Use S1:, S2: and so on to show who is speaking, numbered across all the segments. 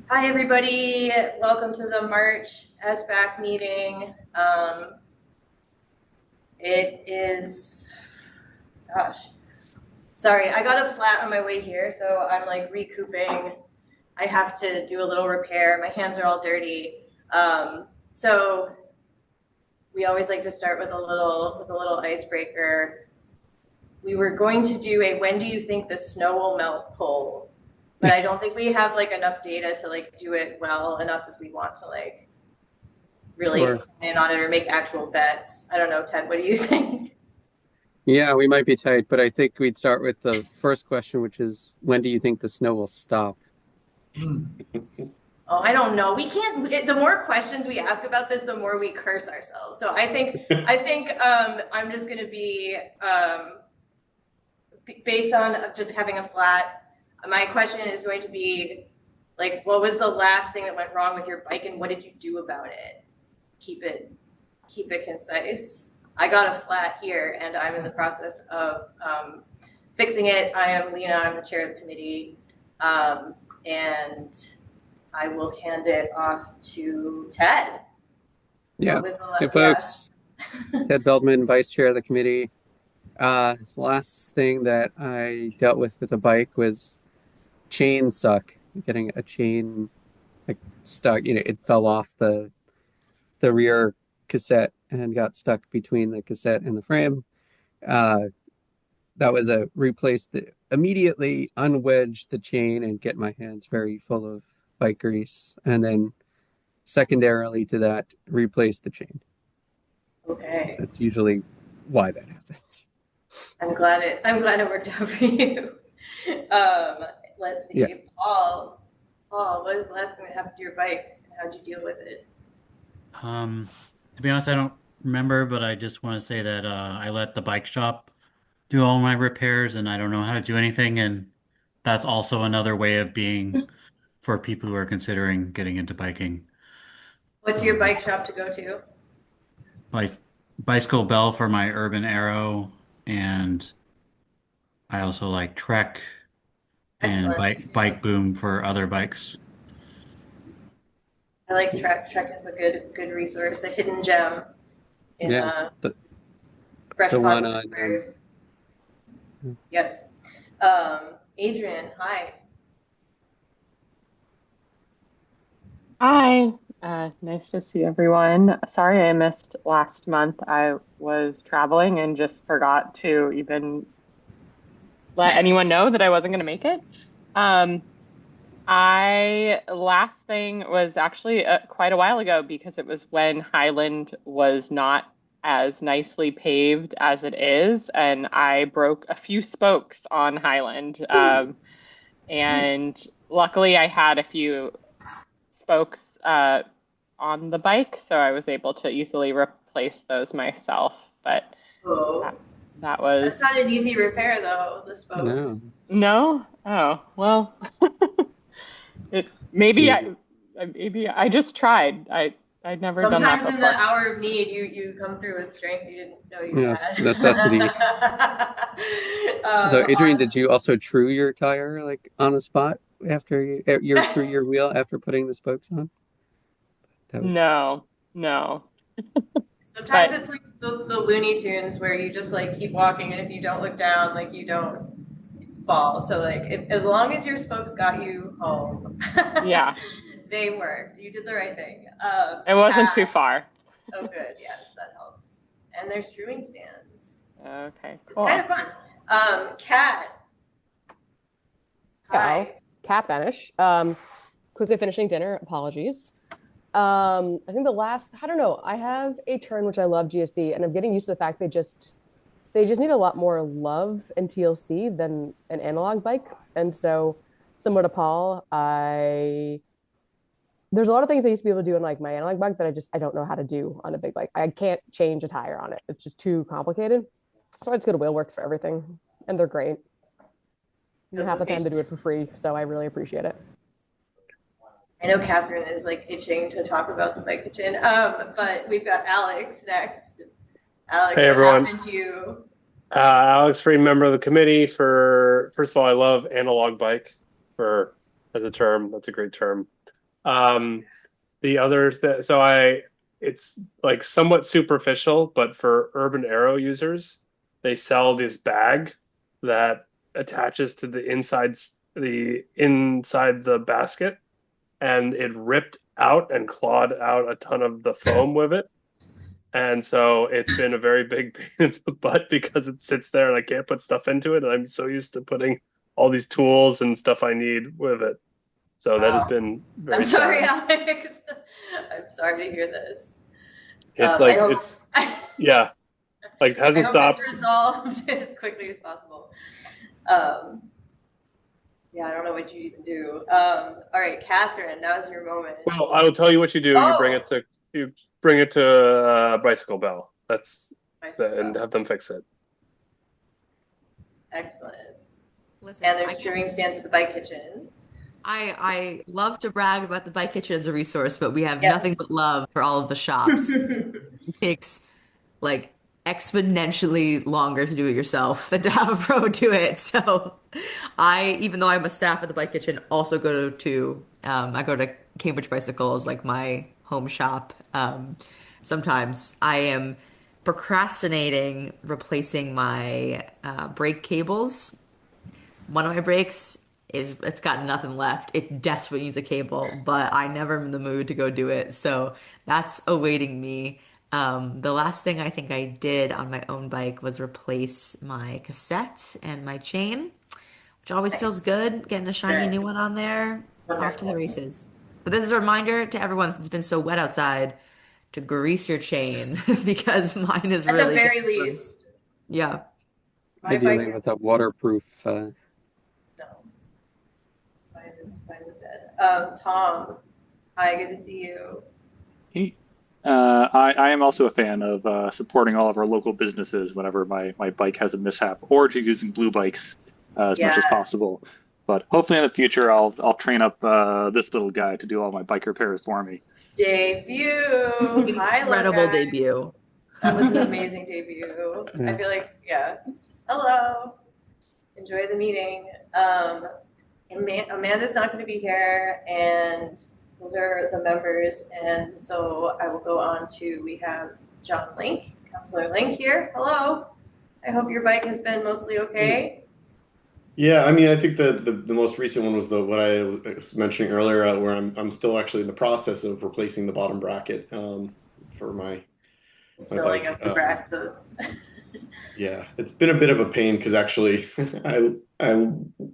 S1: Hi, everybody. Welcome to the March SBAC meeting. It is, gosh, sorry, I got a flat on my way here, so I'm like recouping. I have to do a little repair. My hands are all dirty. So we always like to start with a little icebreaker. We were going to do a when do you think the snow will melt poll, but I don't think we have like enough data to like do it well enough if we want to like really
S2: Or
S1: plan on it or make actual bets. I don't know, Ted, what do you think?
S2: yeah, we might be tight, but I think we'd start with the first question, which is when do you think the snow will stop?
S1: Oh, I don't know. We can't. The more questions we ask about this, the more we curse ourselves. So I think I'm just going to be based on just having a flat. My question is going to be like, what was the last thing that went wrong with your bike, and what did you do about it? Keep it keep it concise. I got a flat here, and I'm in the process of fixing it. I am Lena. I'm the chair of the committee, and I will hand it off to Ted.
S2: Yeah.
S1: What was
S2: Hey,
S1: the yeah?
S2: folks. Ted Feldman, vice chair of the committee. Last thing that I dealt with a bike was chain suck, getting a chain like stuck. It fell off the rear cassette and got stuck between the cassette and the frame. Uh, that was a replace the immediately unwedge the chain and get my hands very full of bike grease, and then secondarily to that, replace the chain.
S1: Okay,
S2: That's usually why that happens.
S1: I'm glad it worked out for you. Um, let's
S2: Yeah.
S1: see, Paul. Paul, what was the last thing that happened to your bike, and how'd you deal with it?
S3: Um, to be honest, I don't remember, but I just want to say that I let the bike shop do all my repairs and I don't know how to do anything. And that's also another way of being for people who are considering getting into biking.
S1: What's your
S3: Um,
S1: bike shop to go to?
S3: bic- Bicycle Bell for my Urban Arrow, and I also like Trek and
S1: Excellent. Me too.
S3: Bike Boom for other bikes.
S1: I like Trek. Trek is a good resource, a hidden gem in
S2: Yeah. The
S1: fresh
S2: the
S1: pond
S2: one
S1: of
S2: on
S1: Pittsburgh. Yes. Adrian, hi.
S4: Hi, nice to see everyone. Sorry I missed last month. I was traveling and just forgot to even let anyone know that I wasn't going to make it. Um, I last thing was actually quite a while ago because it was when Highland was not as nicely paved as it is, and I broke a few spokes on Highland. And luckily, I had a few spokes on the bike, so I was able to easily replace those myself. But that,
S1: Oh,
S4: that
S1: that's
S4: was
S1: not an easy repair though, the
S2: no.
S1: spokes.
S4: no. Oh, well, it
S2: Do
S4: maybe I just tried. I'd never done that
S1: Sometimes in the
S4: before.
S1: hour of need, you come through with strength you didn't know you
S2: Yes,
S1: had.
S2: necessity. Though, Adrian, did
S1: Awesome.
S2: you also true your tire like on the spot after you true your wheel after putting the spokes on? That was
S4: No, no.
S1: Sometimes
S4: But
S1: it's like the Looney Tunes where you just like keep walking, and if you don't look down, like you don't fall. So like as long as your spokes got you home,
S4: yeah,
S1: they worked. You did the right thing.
S4: it wasn't too
S1: Cat.
S4: far.
S1: Oh, good. Yes, that helps. And there's strewing stands.
S4: Okay,
S1: It's kind
S4: cool.
S1: of fun. Cat.
S5: Go.
S1: Hi.
S5: Cat Banish. Quickly finishing dinner. Apologies. I think the last, I don't know. I have a turn which I love GSD, and I'm getting used to the fact they just need a lot more love and TLC than an analog bike. And so, similar to Paul, I there's a lot of things I used to be able to do on like my analog bike that I don't know how to do on a big bike. I can't change a tire on it. It's just too complicated. So I just go to Wheelworks for everything, and they're great. You have the time to do it for free, so I really appreciate it.
S1: I know Catherine is like itching to talk about the bike kitchen. But we've got Alex next. Alex,
S6: Hey
S1: what
S6: everyone.
S1: happened to you?
S6: Alex Free, member of the committee for, first of all, I love analog bike for as a term. That's a great term. The others it's like somewhat superficial, but for Urban Arrow users, they sell this bag that attaches to the inside the basket, and it ripped out and clawed out a ton of the foam with it. And so it's been a very big pain in the butt because it sits there and I can't put stuff into it. And I'm so used to putting all these tools and stuff I need with it. So that has been very
S1: I'm sorry,
S6: sad.
S1: Alex. I'm sorry to hear this.
S6: It's yeah, like it
S1: I
S6: hasn't
S1: hope
S6: stopped.
S1: it's resolved as quickly as possible. Yeah, I don't know what you even do. All right, Catherine, now's your moment.
S6: Well, I will tell you what you do.
S1: Oh!
S6: You bring it to Bicycle Bell. And
S1: Bell.
S6: have them fix it.
S1: Excellent.
S7: Listen,
S1: And there's cheering stands at the bike kitchen.
S7: I love to brag about the bike kitchen as a resource, but we have
S1: Yes.
S7: nothing but love for all of the shops. It takes like exponentially longer to do it yourself than to have a pro do it. So even though I'm a staff at the bike kitchen, also I go to Cambridge Bicycles, like my home shop. Sometimes I am procrastinating replacing my brake cables. One of my brakes it's got nothing left. It desperately needs a cable, but I never am in the mood to go do it. So that's awaiting me. The last thing I think I did on my own bike was replace my cassette and my chain, which always feels good. Getting a shiny new one on there, off to the races. But this is a reminder to everyone, since it's been so wet outside, to grease your chain because mine is
S1: At
S7: really
S1: the very
S7: good.
S1: least.
S7: Yeah.
S1: My
S2: Ideally
S1: bike
S2: with
S1: is
S2: a waterproof.
S1: no. Mine is dead. Tom, hi, good to see you.
S8: Hey. I am also a fan of supporting all of our local businesses whenever my bike has a mishap, or to using blue bikes as much as possible. But hopefully in the future, I'll train up this little guy to do all my bike repairs for me.
S1: Debut. Hi,
S7: Incredible
S1: guys.
S7: debut.
S1: That was an amazing debut.
S2: Yeah.
S1: I feel like, yeah. Hello. Enjoy the meeting. Amanda's not going to be here, and those are the members. And so I will go on to, we have John Link, Councilor Link here. Hello. I hope your bike has been mostly okay.
S9: Yeah, I mean, I think the most recent one was what I was mentioning earlier, where I'm still actually in the process of replacing the bottom bracket for my
S1: Spilling
S9: bike.
S1: of the bracket.
S9: Yeah, it's been a bit of a pain because actually I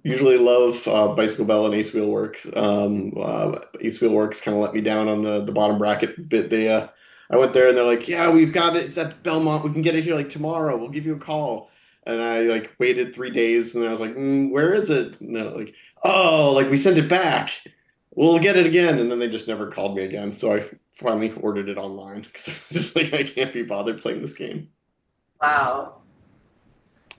S9: usually love Bicycle Bell and Ace Wheel Works. Ace Wheel Works kind of let me down on the bottom bracket bit. I went there and they're like, yeah, we've got it. It's at Belmont. We can get it here like tomorrow. We'll give you a call. And I like waited 3 days and I was like, where is it? And they're like, oh, like we sent it back. We'll get it again. And then they just never called me again. So I finally ordered it online because I was just like, I can't be bothered playing this game.
S1: Wow.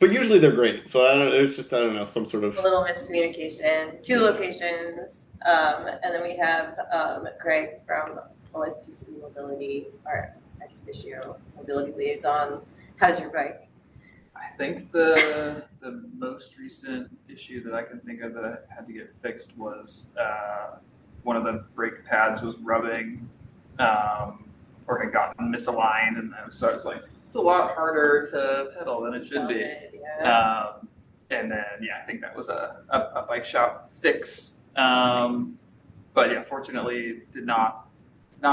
S9: But usually they're great. So I don't know, some sort of
S1: A little miscommunication. 2 locations. And then we have Greg from OSPCB Mobility, our ex officio mobility liaison. How's your bike?
S10: I think the most recent issue that I can think of that I had to get fixed was one of the brake pads was rubbing or had gotten misaligned, and so I was like, it's a lot harder to pedal than it should be.
S1: Yeah.
S10: And then I think that was a bike shop fix.
S1: Nice.
S10: But yeah, fortunately did not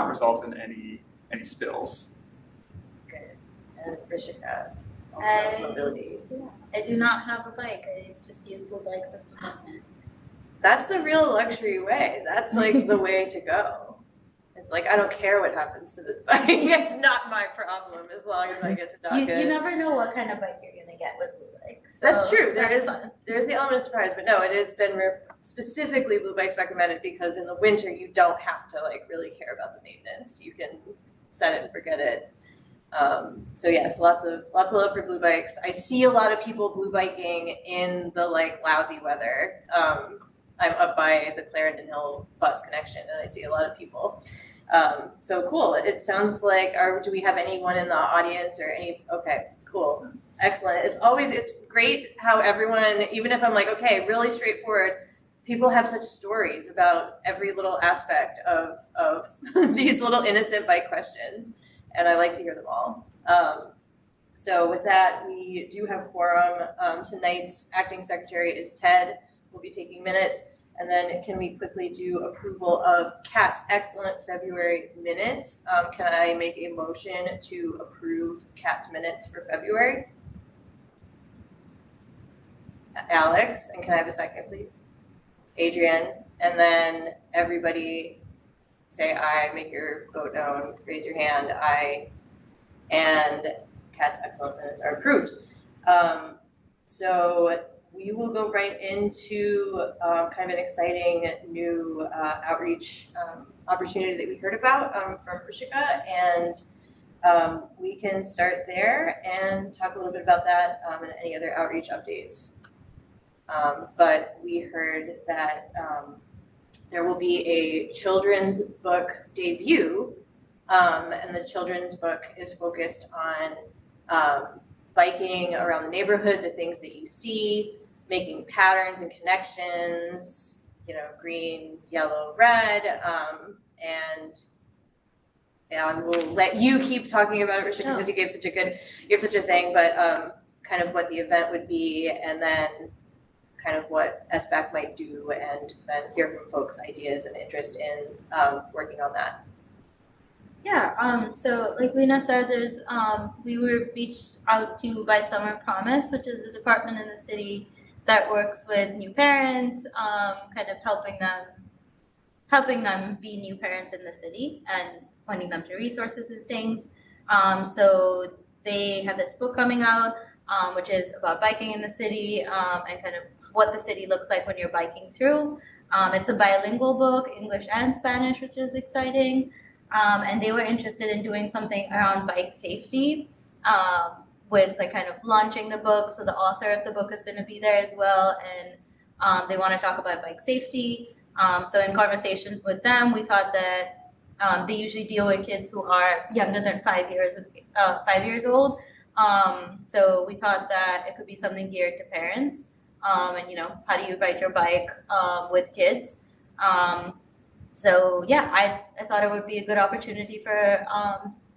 S10: result in any spills.
S1: Good. And Rishika, also mobility.
S11: Yeah, I do not have a bike. I just use blue bikes at the moment.
S1: That's the real luxury way. That's like the way to go. It's like, I don't care what happens to this bike. It's not my problem as long as I get to dock it.
S11: You never know what kind of bike you're going to get with blue bikes. So
S1: that's true. There's the element of surprise, but no, it has been specifically blue bikes recommended because in the winter you don't have to like really care about the maintenance. You can set it and forget it. So yes, lots of love for blue bikes. I see a lot of people blue biking in the like lousy weather. I'm up by the Clarendon Hill bus connection and I see a lot of people. So cool. It sounds like, do we have anyone in the audience or okay, cool. Excellent. It's great how everyone, even if I'm like, okay, really straightforward, people have such stories about every little aspect of these little innocent bike questions, and I like to hear them all. So with that, we do have quorum. Tonight's acting secretary is Ted. We'll be taking minutes. And then can we quickly do approval of Kat's excellent February minutes? Can I make a motion to approve Kat's minutes for February? Alex, and can I have a second, please? Adrian, and then everybody say aye, make your vote known, raise your hand, aye, and Kat's excellent minutes are approved. So we will go right into kind of an exciting new outreach opportunity that we heard about from Rishika, and we can start there and talk a little bit about that and any other outreach updates. But we heard that there will be a children's book debut, and the children's book is focused on biking around the neighborhood, the things that you see, making patterns and connections, you know, green, yellow, red, and we'll let you keep talking about it, Rishika, because you have such a thing, but kind of what the event would be, and then kind of what SBAC might do, and then hear from folks' ideas and interest in working on that.
S11: Yeah, so like Lena said, there's we were reached out to by Summer Promise, which is a department in the city that works with new parents, kind of helping them be new parents in the city and pointing them to resources and things. So they have this book coming out, which is about biking in the city and kind of what the city looks like when you're biking through. It's a bilingual book, English and Spanish, which is exciting. And they were interested in doing something around bike safety with like kind of launching the book. So the author of the book is going to be there as well. And they want to talk about bike safety. So in conversation with them, we thought that they usually deal with kids who are younger than 5 years old. So we thought that it could be something geared to parents. And, you know, how do you ride your bike with kids? So yeah, I thought it would be a good opportunity for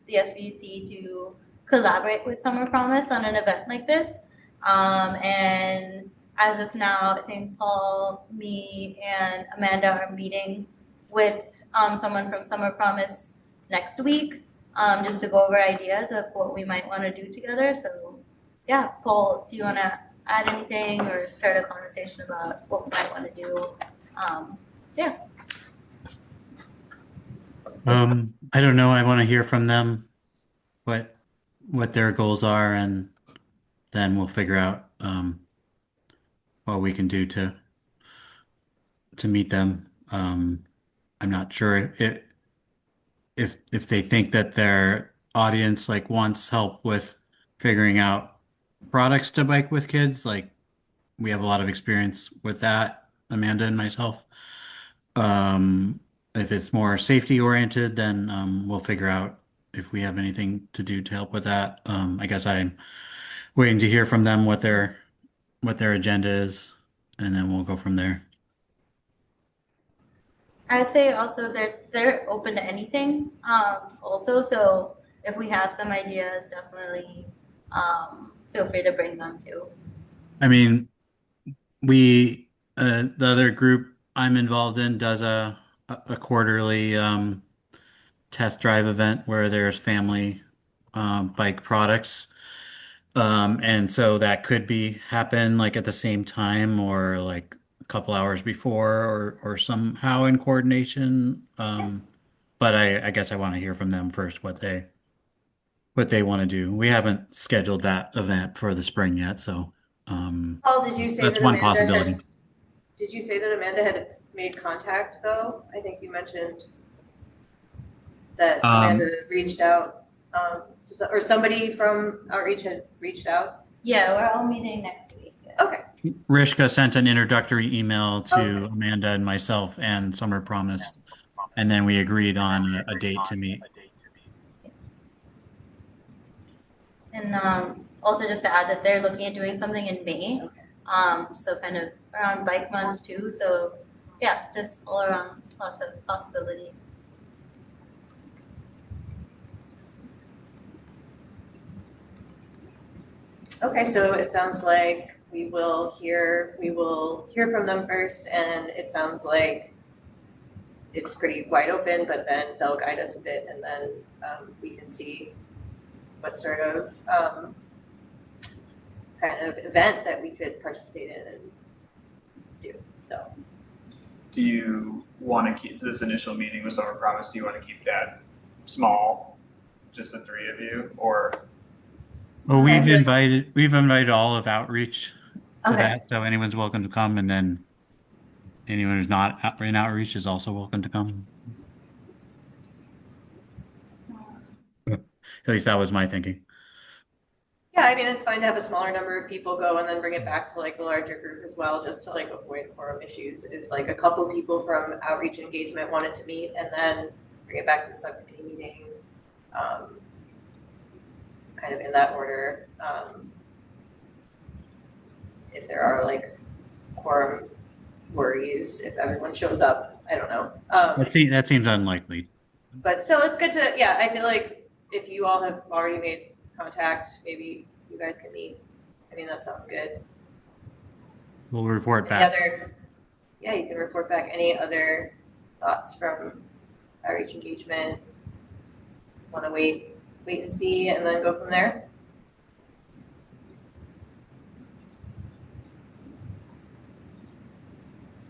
S11: the SBC to collaborate with Summer Promise on an event like this. And as of now, I think Paul, me, and Amanda are meeting with someone from Summer Promise next week just to go over ideas of what we might want to do together. So yeah, Paul, do you want to add anything or start a conversation about what we might want to do? Yeah.
S3: I don't know. I want to hear from them what their goals are, and then we'll figure out what we can do to meet them. I'm not sure if they think that their audience like wants help with figuring out products to bike with kids. Like we have a lot of experience with that, Amanda and myself. If it's more safety oriented, then we'll figure out if we have anything to do to help with that. I guess I'm waiting to hear from them what their agenda is, and then we'll go from there.
S11: I'd say also they're open to anything. Also, so if we have some ideas, definitely feel free to bring them too.
S3: I mean, the other group I'm involved in does a quarterly test drive event where there's family bike products. And so that could happen like at the same time or like a couple hours before or somehow in coordination. But I guess I want to hear from them first what they want to do. We haven't scheduled that event for the spring yet, so
S1: Paul, did you say
S3: that's
S1: that
S3: one
S1: Amanda
S3: possibility.
S1: Did you say that Amanda had made contact though? I think you mentioned that Amanda reached out, or somebody from Outreach had reached out.
S11: Yeah, we're all meeting next week.
S1: Okay.
S3: Rishka sent an introductory email to Amanda and myself and Summer Promise, and then we agreed on a date to meet.
S11: And also just to add that they're looking at doing something in May. So kind of around bike months too. So yeah, just all around lots of possibilities.
S1: Okay, so it sounds like we will hear from them first, and it sounds like it's pretty wide open, but then they'll guide us a bit, and then we can see what sort of kind of event that we could participate in and do. So,
S10: do you want to keep this initial meeting with Summer Promise? Do you want to keep that small, just the three of you, or?
S3: Well, we've invited all of outreach to
S1: Okay.
S3: that, so anyone's welcome to come, and then anyone who's not in outreach is also welcome to come. At least that was my thinking.
S1: Yeah, I mean, it's fine to have a smaller number of people go and then bring it back to like the larger group as well, just to like avoid quorum issues. If like a couple people from outreach engagement wanted to meet and then bring it back to the subcommittee meeting, kind of in that order. If there are like quorum worries, if everyone shows up, I don't know.
S3: That seems unlikely.
S1: But still, it's good to, yeah, I feel like if you all have already made contact, maybe you guys can meet. I mean, that sounds good.
S3: We'll report back.
S1: Yeah, you can report back. Any other thoughts from outreach engagement? Want to wait and see and then go from there?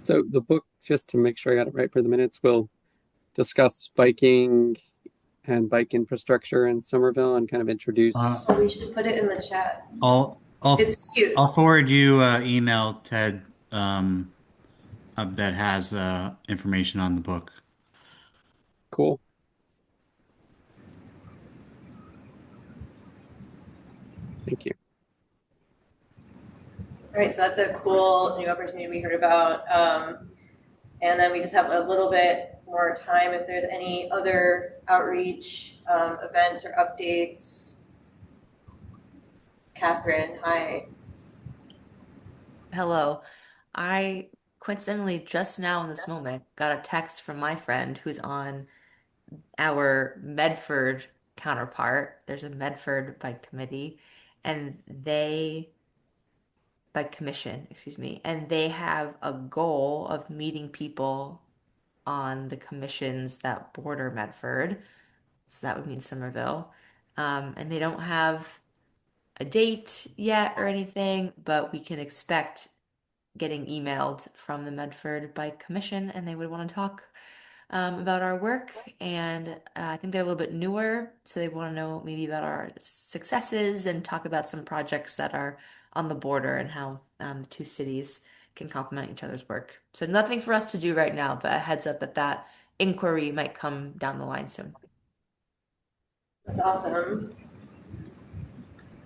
S2: So the book, just to make sure I got it right for the minutes, will discuss biking and bike infrastructure in Somerville and kind of introduce.
S1: We should put it in the chat.
S3: It's
S1: cute.
S3: I'll forward you an email, Ted, that has information on the book.
S2: Cool. Thank you.
S1: All right, so that's a cool new opportunity we heard about. And then we just have a little bit more time if there's any other outreach events or updates. Catherine, hi.
S7: Hello. I coincidentally just now in this moment got a text from my friend who's on our Medford counterpart. There's a Medford bike committee and bike commission, excuse me, and they have a goal of meeting people on the commissions that border Medford. So that would mean Somerville. And they don't have a date yet or anything, but we can expect getting emailed from the Medford Bike Commission, and they would want to talk about our work. And I think they're a little bit newer, so they want to know maybe about our successes and talk about some projects that are on the border and how the two cities can complement each other's work. So nothing for us to do right now, but a heads up that inquiry might come down the line soon.
S1: That's awesome.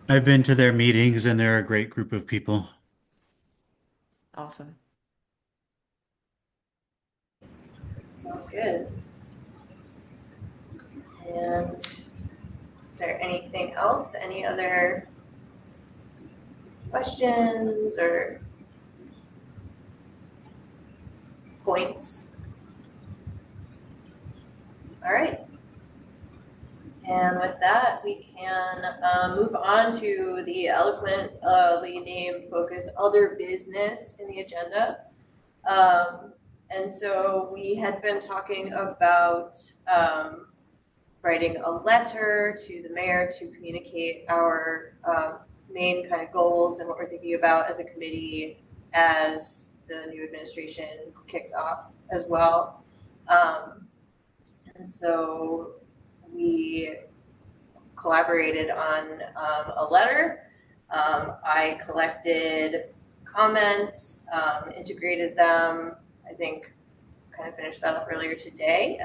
S3: I've been to their meetings, and they're a great group of people.
S7: Awesome.
S1: Sounds good. And is there anything else? Any other questions or points? All right. And with that, we can move on to the eloquently named focus other business in the agenda. And so we had been talking about writing a letter to the mayor to communicate our main kind of goals and what we're thinking about as a committee as the new administration kicks off as well. And so we collaborated on a letter. I collected comments, integrated them. I think kind of finished that up earlier today.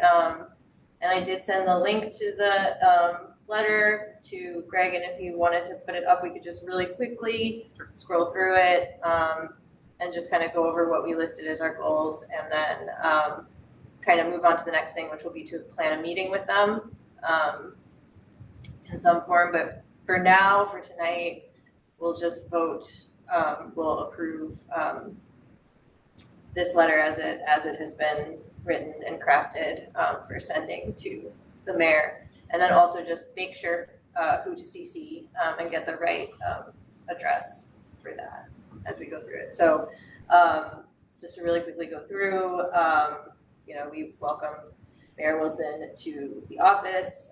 S1: And I did send the link to the letter to Greg, and if you wanted to put it up, we could just really quickly scroll through it and just kind of go over what we listed as our goals, and then kind of move on to the next thing, which will be to plan a meeting with them in some form. But for now, for tonight, we'll just vote, we'll approve this letter as it has been written and crafted for sending to the mayor, and then also just make sure who to CC and get the right address for that as we go through it. So just to really quickly go through, we welcome Mayor Wilson to the office.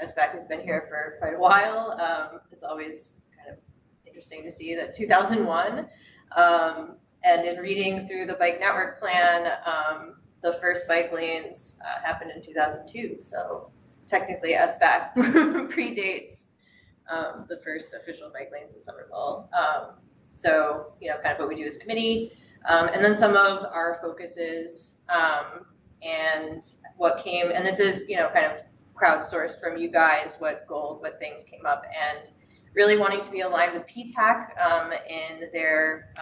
S1: SBAC has been here for quite a while. It's always kind of interesting to see that 2001. And in reading through the bike network plan, the first bike lanes happened in 2002. So technically SBAC predates the first official bike lanes in Somerville. So, kind of what we do as a committee. And then some of our focuses and what came, and this is, kind of crowdsourced from you guys, what goals, what things came up, and really wanting to be aligned with PTAC in their,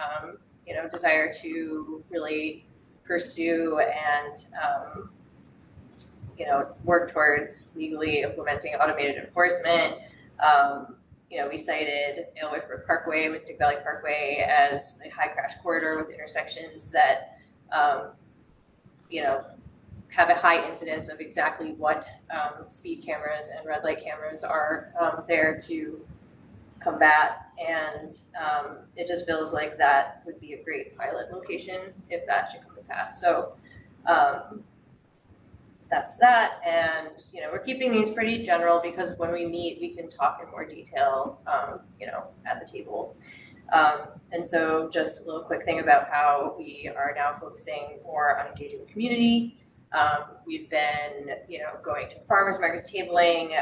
S1: desire to really pursue and, work towards legally implementing automated enforcement. We cited Alewife Parkway, Mystic Valley Parkway as a high crash corridor with intersections that, have a high incidence of exactly what speed cameras and red light cameras are there to combat. And it just feels like that would be a great pilot location if that should come to pass. So that's that. And, we're keeping these pretty general because when we meet, we can talk in more detail, at the table. And so just a little quick thing about how we are now focusing more on engaging the community. We've been, going to farmers markets, tabling,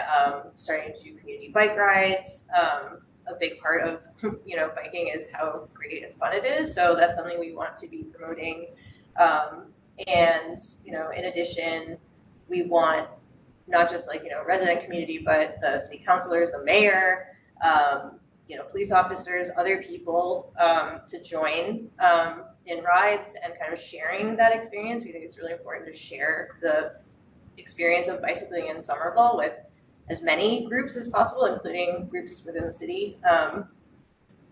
S1: starting to do community bike rides. A big part of, biking is how great and fun it is. So that's something we want to be promoting. And, in addition, we want not just resident community, but the city councilors, the mayor, police officers, other people to join in rides and kind of sharing that experience. We think it's really important to share the experience of bicycling in Somerville with as many groups as possible, including groups within the city.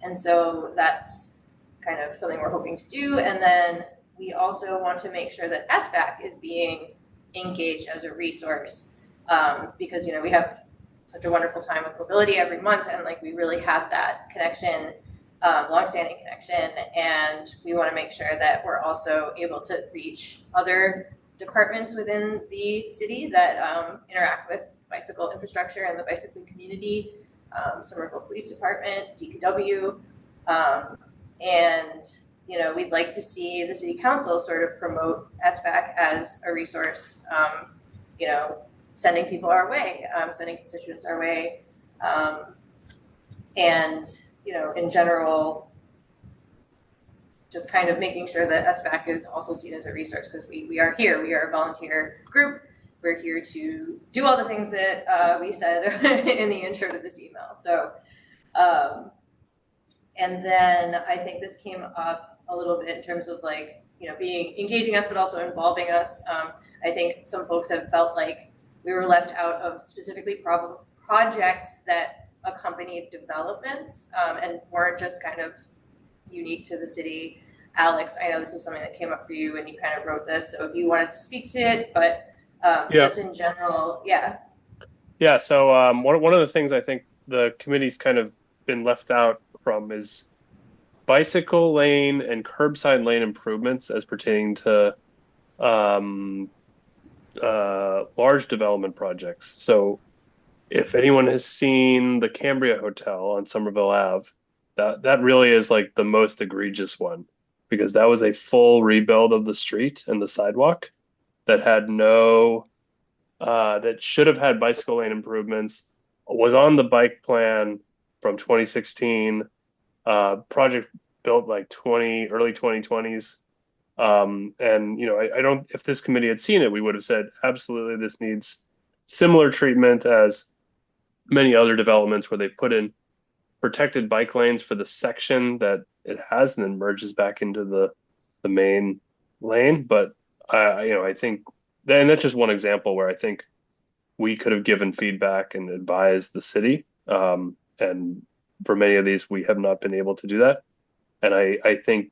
S1: And so that's kind of something we're hoping to do. And then we also want to make sure that SBAC is being engaged as a resource because, we have such a wonderful time with mobility every month, and we really have that connection, longstanding connection, and we want to make sure that we're also able to reach other departments within the city that interact with bicycle infrastructure and the bicycling community, Somerville Police Department, DPW, and we'd like to see the city council sort of promote SBAC as a resource, sending people our way, sending constituents our way, and in general, just kind of making sure that SBAC is also seen as a resource because we are here. We are a volunteer group. We're here to do all the things that we said in the intro to this email. So, and then I think this came up a little bit in terms of being engaging us, but also involving us. I think some folks have felt like we were left out of specifically projects that accompanied developments and weren't just kind of unique to the city. Alex, I know this was something that came up for you and you kind of wrote this, so if you wanted to speak to it, but just in general, yeah.
S6: Yeah, so one of the things I think the committee's kind of been left out from is bicycle lane and curbside lane improvements as pertaining to large development projects. So if anyone has seen the Cambria Hotel on Somerville Ave, that really is the most egregious one because that was a full rebuild of the street and the sidewalk that had that should have had bicycle lane improvements, was on the bike plan from 2016, project built early 2020s. And I don't, if this committee had seen it, we would have said, absolutely, this needs similar treatment as many other developments where they put in protected bike lanes for the section that it has and then merges back into the main lane. But I think, and that's just one example where I think we could have given feedback and advised the city. And for many of these, we have not been able to do that. And I think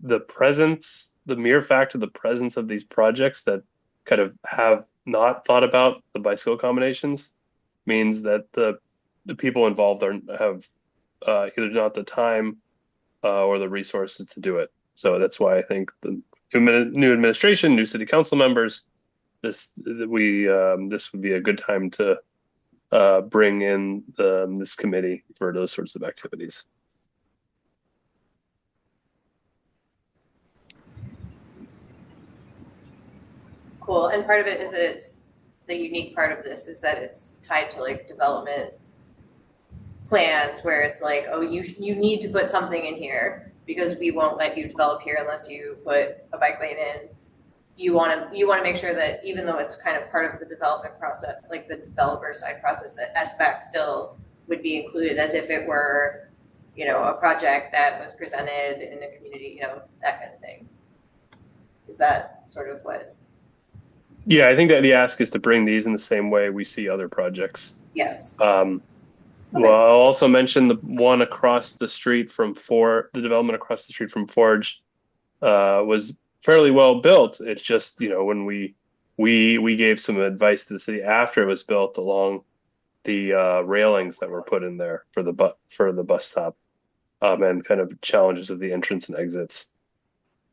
S6: the mere fact of the presence of these projects that kind of have not thought about the bicycle combinations means that the people involved have either not the time or the resources to do it. So that's why I think the new administration, new city council members, this would be a good time to bring in this committee for those sorts of activities.
S1: Cool. And part of it is that it's the unique part of this is that it's tied to like development plans where it's like, oh, you need to put something in here because we won't let you develop here unless you put a bike lane in. You want to make sure that even though it's kind of part of the development process, like the developer side process, that SBAC still would be included as if it were, a project that was presented in the community, that kind of thing. Is that sort of what?
S6: Yeah, I think that the ask is to bring these in the same way we see other projects.
S1: Yes.
S6: Well, I'll also mention the one across the street from the development across the street from Forge was fairly well built. It's just, when we gave some advice to the city after it was built along the railings that were put in there for the bus stop and kind of challenges of the entrance and exits.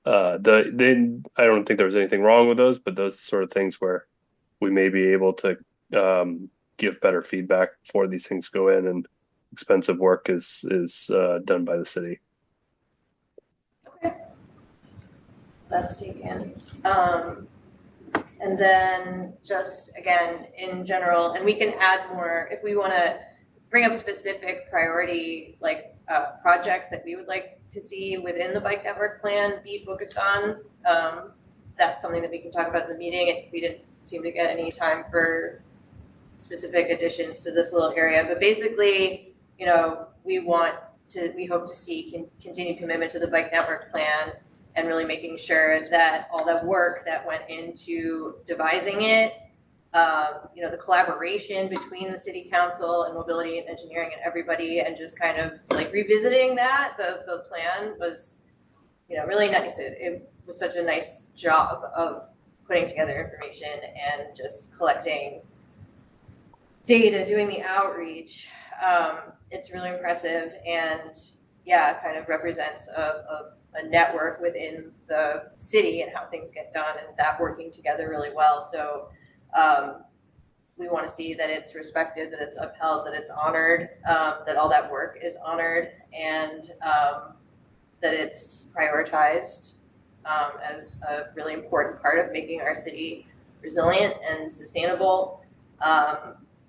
S6: I don't think there was anything wrong with those, but those sort of things where we may be able to give better feedback before these things go in, and expensive work is done by the city.
S1: Okay, that's taken. And then just again in general, and we can add more if we want to bring up specific priority projects that we would like to see within the bike network plan be focused on. That's something that we can talk about in the meeting. We didn't seem to get any time for specific additions to this little area, but basically, we hope to see continued commitment to the bike network plan and really making sure that all the work that went into devising it, the collaboration between the city council and mobility and engineering and everybody, and just kind of like revisiting that, the plan was, really nice. It was such a nice job of putting together information and just collecting data, doing the outreach. It's really impressive, and kind of represents a network within the city and how things get done, and that working together really well. So we want to see that it's respected, that it's upheld, that it's honored, that all that work is honored, and that it's prioritized as a really important part of making our city resilient and sustainable.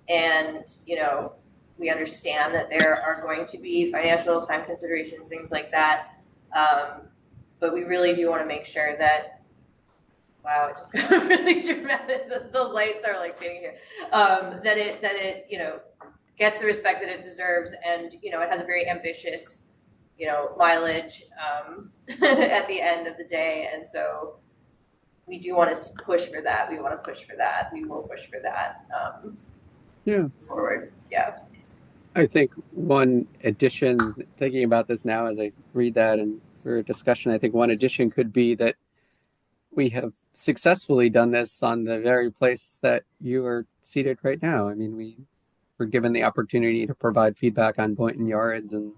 S1: And, we understand that there are going to be financial time considerations, things like that. But we really do want to make sure that, wow, it just got really dramatic. The lights are like fading here. That it gets the respect that it deserves, and it has a very ambitious mileage at the end of the day, and so we do want to push for that. We want to push for that. We will push for that. Forward. Yeah.
S2: I think one addition, thinking about this now as I read that and for discussion, I think one addition could be that we have successfully done this on the very place that you are seated right now. I mean, we were given the opportunity to provide feedback on Boynton Yards, and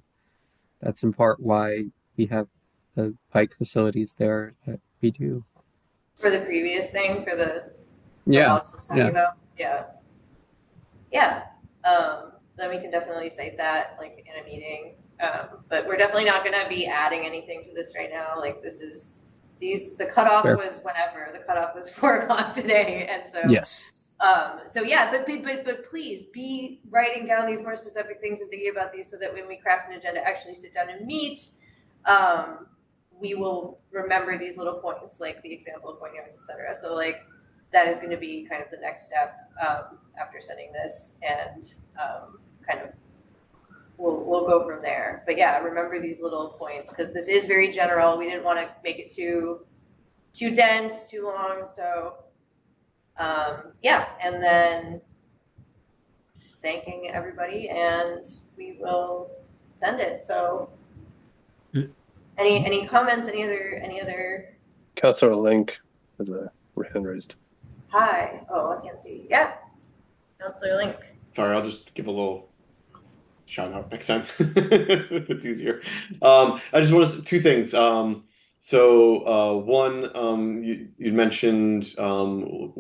S2: that's in part why we have the bike facilities there that we do.
S1: For the previous thing, for the
S2: About?
S1: Then we can definitely cite that like in a meeting. But we're definitely not going to be adding anything to this right now. Like the cutoff was whenever. The cutoff was 4:00 today, and so
S2: yes.
S1: But please be writing down these more specific things and thinking about these so that when we craft an agenda, actually sit down and meet, we will remember these little points, like the example of point yards, etc. So like that is going to be kind of the next step after sending this, and kind of we'll go from there. But remember these little points because this is very general. We didn't want to make it too dense, too long. So and then thanking everybody, and we will send it. So Any comments? Any other?
S6: Councilor Link has a hand raised.
S1: Hi. Oh, I can't see. Yeah, Councilor Link.
S9: Sorry, I'll just give a little shout out next time if it's easier. I just want to two things. One, you mentioned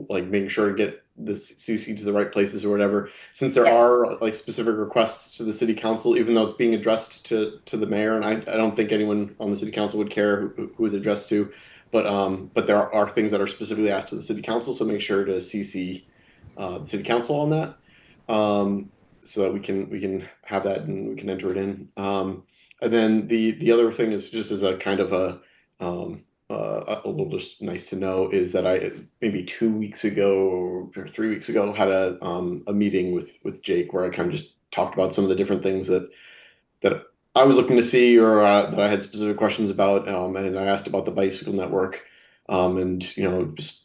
S9: like making sure to get the CC to the right places or whatever. Since there are like specific requests to the city council, even though it's being addressed to the mayor, and I don't think anyone on the city council would care who it's addressed to, but there are things that are specifically asked to the city council, so make sure to CC the city council on that. So that we can have that and we can enter it in. And then the other thing is just as a kind of a little just nice to know is that I maybe 2 weeks ago or 3 weeks ago had a meeting with Jake where I kind of just talked about some of the different things that I was looking to see or that I had specific questions about, and I asked about the bicycle network, and just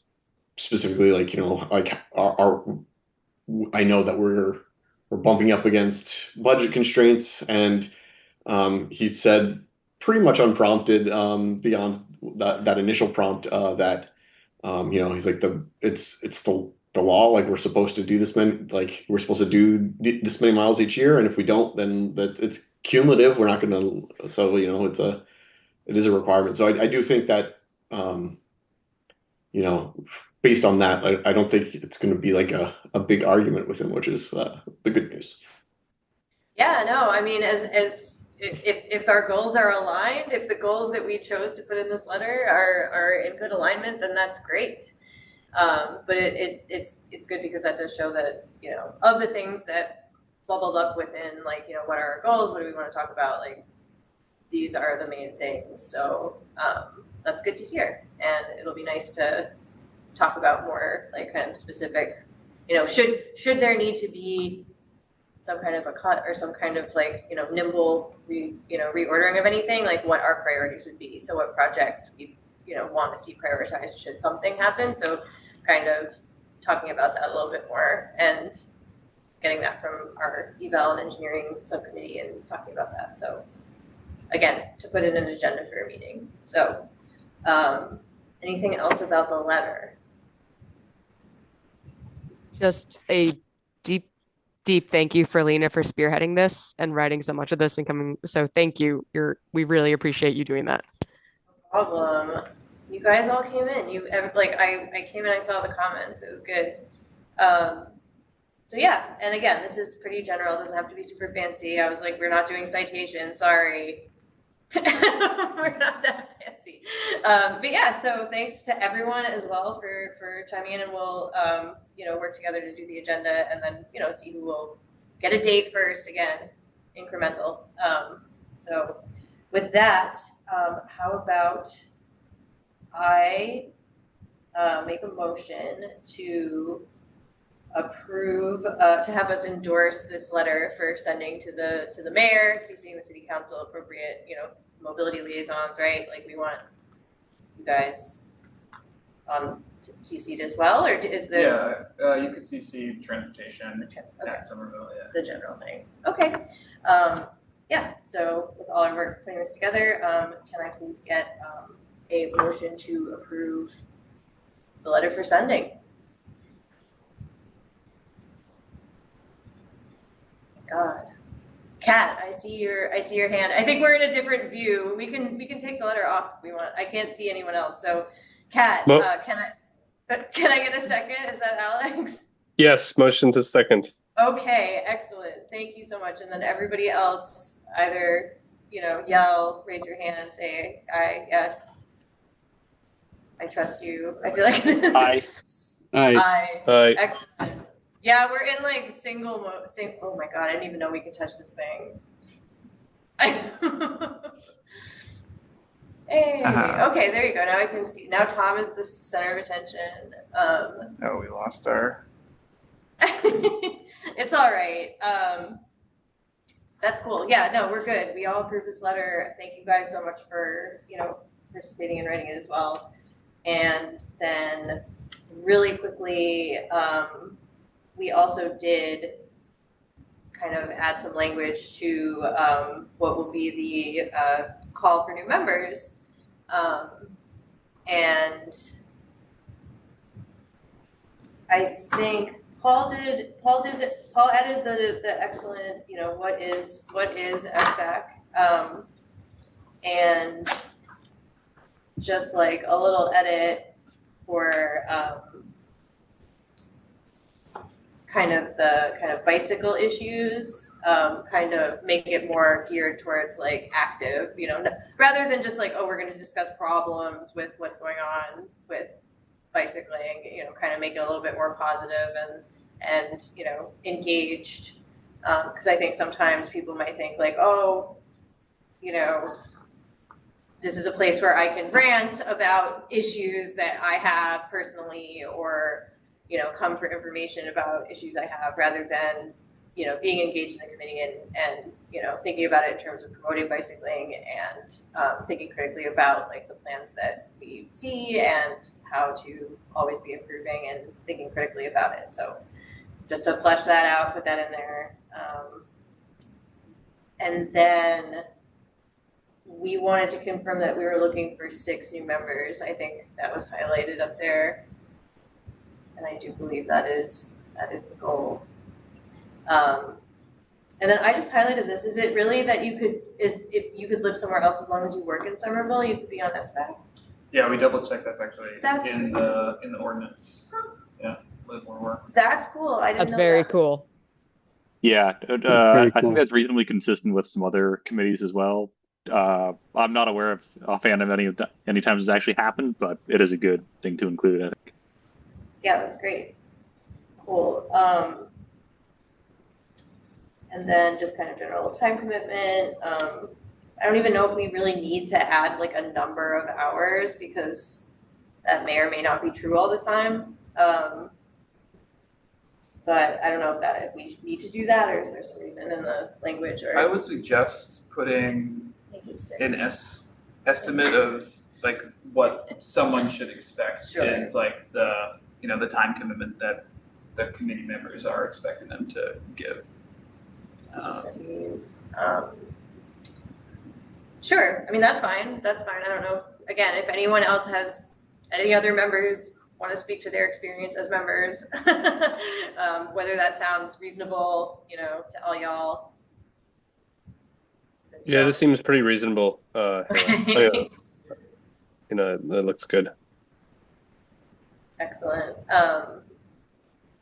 S9: specifically like like our I know that we're bumping up against budget constraints, and he said pretty much unprompted, beyond that initial prompt, that he's like it's the law, like we're supposed to do this many, like we're supposed to do this many miles each year, and if we don't, then it's cumulative. We're not going to, so it is a requirement. So I do think that based on that, I don't think it's going to be like a big argument with him, which is the good news.
S1: Yeah, no, I mean, as if our goals are aligned, if the goals that we chose to put in this letter are in good alignment, then that's great. But it's good because that does show that, of the things that bubbled up within, like, what are our goals? What do we want to talk about? Like, these are the main things. So that's good to hear. And it'll be nice to talk about more, like, kind of specific, should there need to be some kind of a cut or some kind of, like, nimble reordering of anything, like what our priorities would be. So what projects we, want to see prioritized should something happen. So kind of talking about that a little bit more and getting that from our eval and engineering subcommittee and talking about that. So again, to put in an agenda for a meeting. So anything else about the letter?
S5: Just a deep thank you for Lena for spearheading this and writing so much of this and coming. So thank you. We really appreciate you doing that.
S1: No problem. You guys all came in. I came in, I saw the comments. It was good. So yeah, and again, this is pretty general. It doesn't have to be super fancy. I was like, we're not doing citations. Sorry. We're not that fancy. But yeah, so thanks to everyone as well for chiming in, and we'll work together to do the agenda and then see who will get a date first. Again, incremental. So with that, how about I make a motion to approve, to have us endorse this letter for sending to the mayor, CCing the city council, appropriate, mobility liaisons, right? Like, we want you guys CC'd as well, or is the
S10: you could CC transportation at Somerville,
S1: the general thing. Okay. Yeah. So with all our work putting this together, can I please get a motion to approve the letter for sending? God, Kat, I see your hand. I think we're in a different view. We can take the letter off if we want. I can't see anyone else. So, Kat, can I get a second? Is that Alex?
S6: Yes, motion to second.
S1: Okay, excellent. Thank you so much. And then everybody else, either yell, raise your hand, say aye, yes. I trust you. I feel like
S8: Aye.
S6: Aye.
S1: Excellent. Yeah, we're in like single. Oh my god, I didn't even know we could touch this thing. Hey, okay, there you go. Now I can see. Now Tom is the center of attention.
S10: Oh, we lost our.
S1: It's all right. That's cool. Yeah, no, we're good. We all approved this letter. Thank you guys so much for participating and writing it as well. And then really quickly, we also did kind of add some language to what will be the call for new members. And I think Paul added the excellent, what is SBAC, and just like a little edit for kind of bicycle issues, kind of make it more geared towards like active, rather than just like, oh, we're going to discuss problems with what's going on with bicycling, kind of make it a little bit more positive and engaged. Because I think sometimes people might think like, oh, this is a place where I can rant about issues that I have personally, or come for information about issues I have, rather than being engaged in the committee and thinking about it in terms of promoting bicycling and thinking critically about like the plans that we see and how to always be improving and thinking critically about it. So just to flesh that out, put that in there. And then we wanted to confirm that we were looking for 6 new members. I think that was highlighted up there. And I do believe that is the goal. And then I just highlighted this. Is it really that if you could live somewhere else as long as you work in Somerville, you could be on SBAC?
S10: Yeah, we double checked. That's actually in the ordinance. Yeah, live or work.
S1: That's cool. I didn't know
S5: That's very
S1: that.
S5: cool.
S8: Yeah,
S2: very cool.
S8: I think that's reasonably consistent with some other committees as well. I'm not aware of offhand of any times it's actually happened, but it is a good thing to include, I think.
S1: Yeah, that's great. Cool. And then just kind of general time commitment. I don't even know if we really need to add like a number of hours, because that may or may not be true all the time. But I don't know if we need to do that, or is there some reason in the language? Or
S10: I would suggest putting an estimate of like what someone should expect.
S1: Sure.
S10: Is like the time commitment that the committee members are expecting them to give.
S1: Sure. I mean, that's fine. That's fine. I don't know if anyone else has any other members want to speak to their experience as members, whether that sounds reasonable, to all y'all.
S6: Yeah, this seems pretty reasonable. That looks good.
S1: Excellent.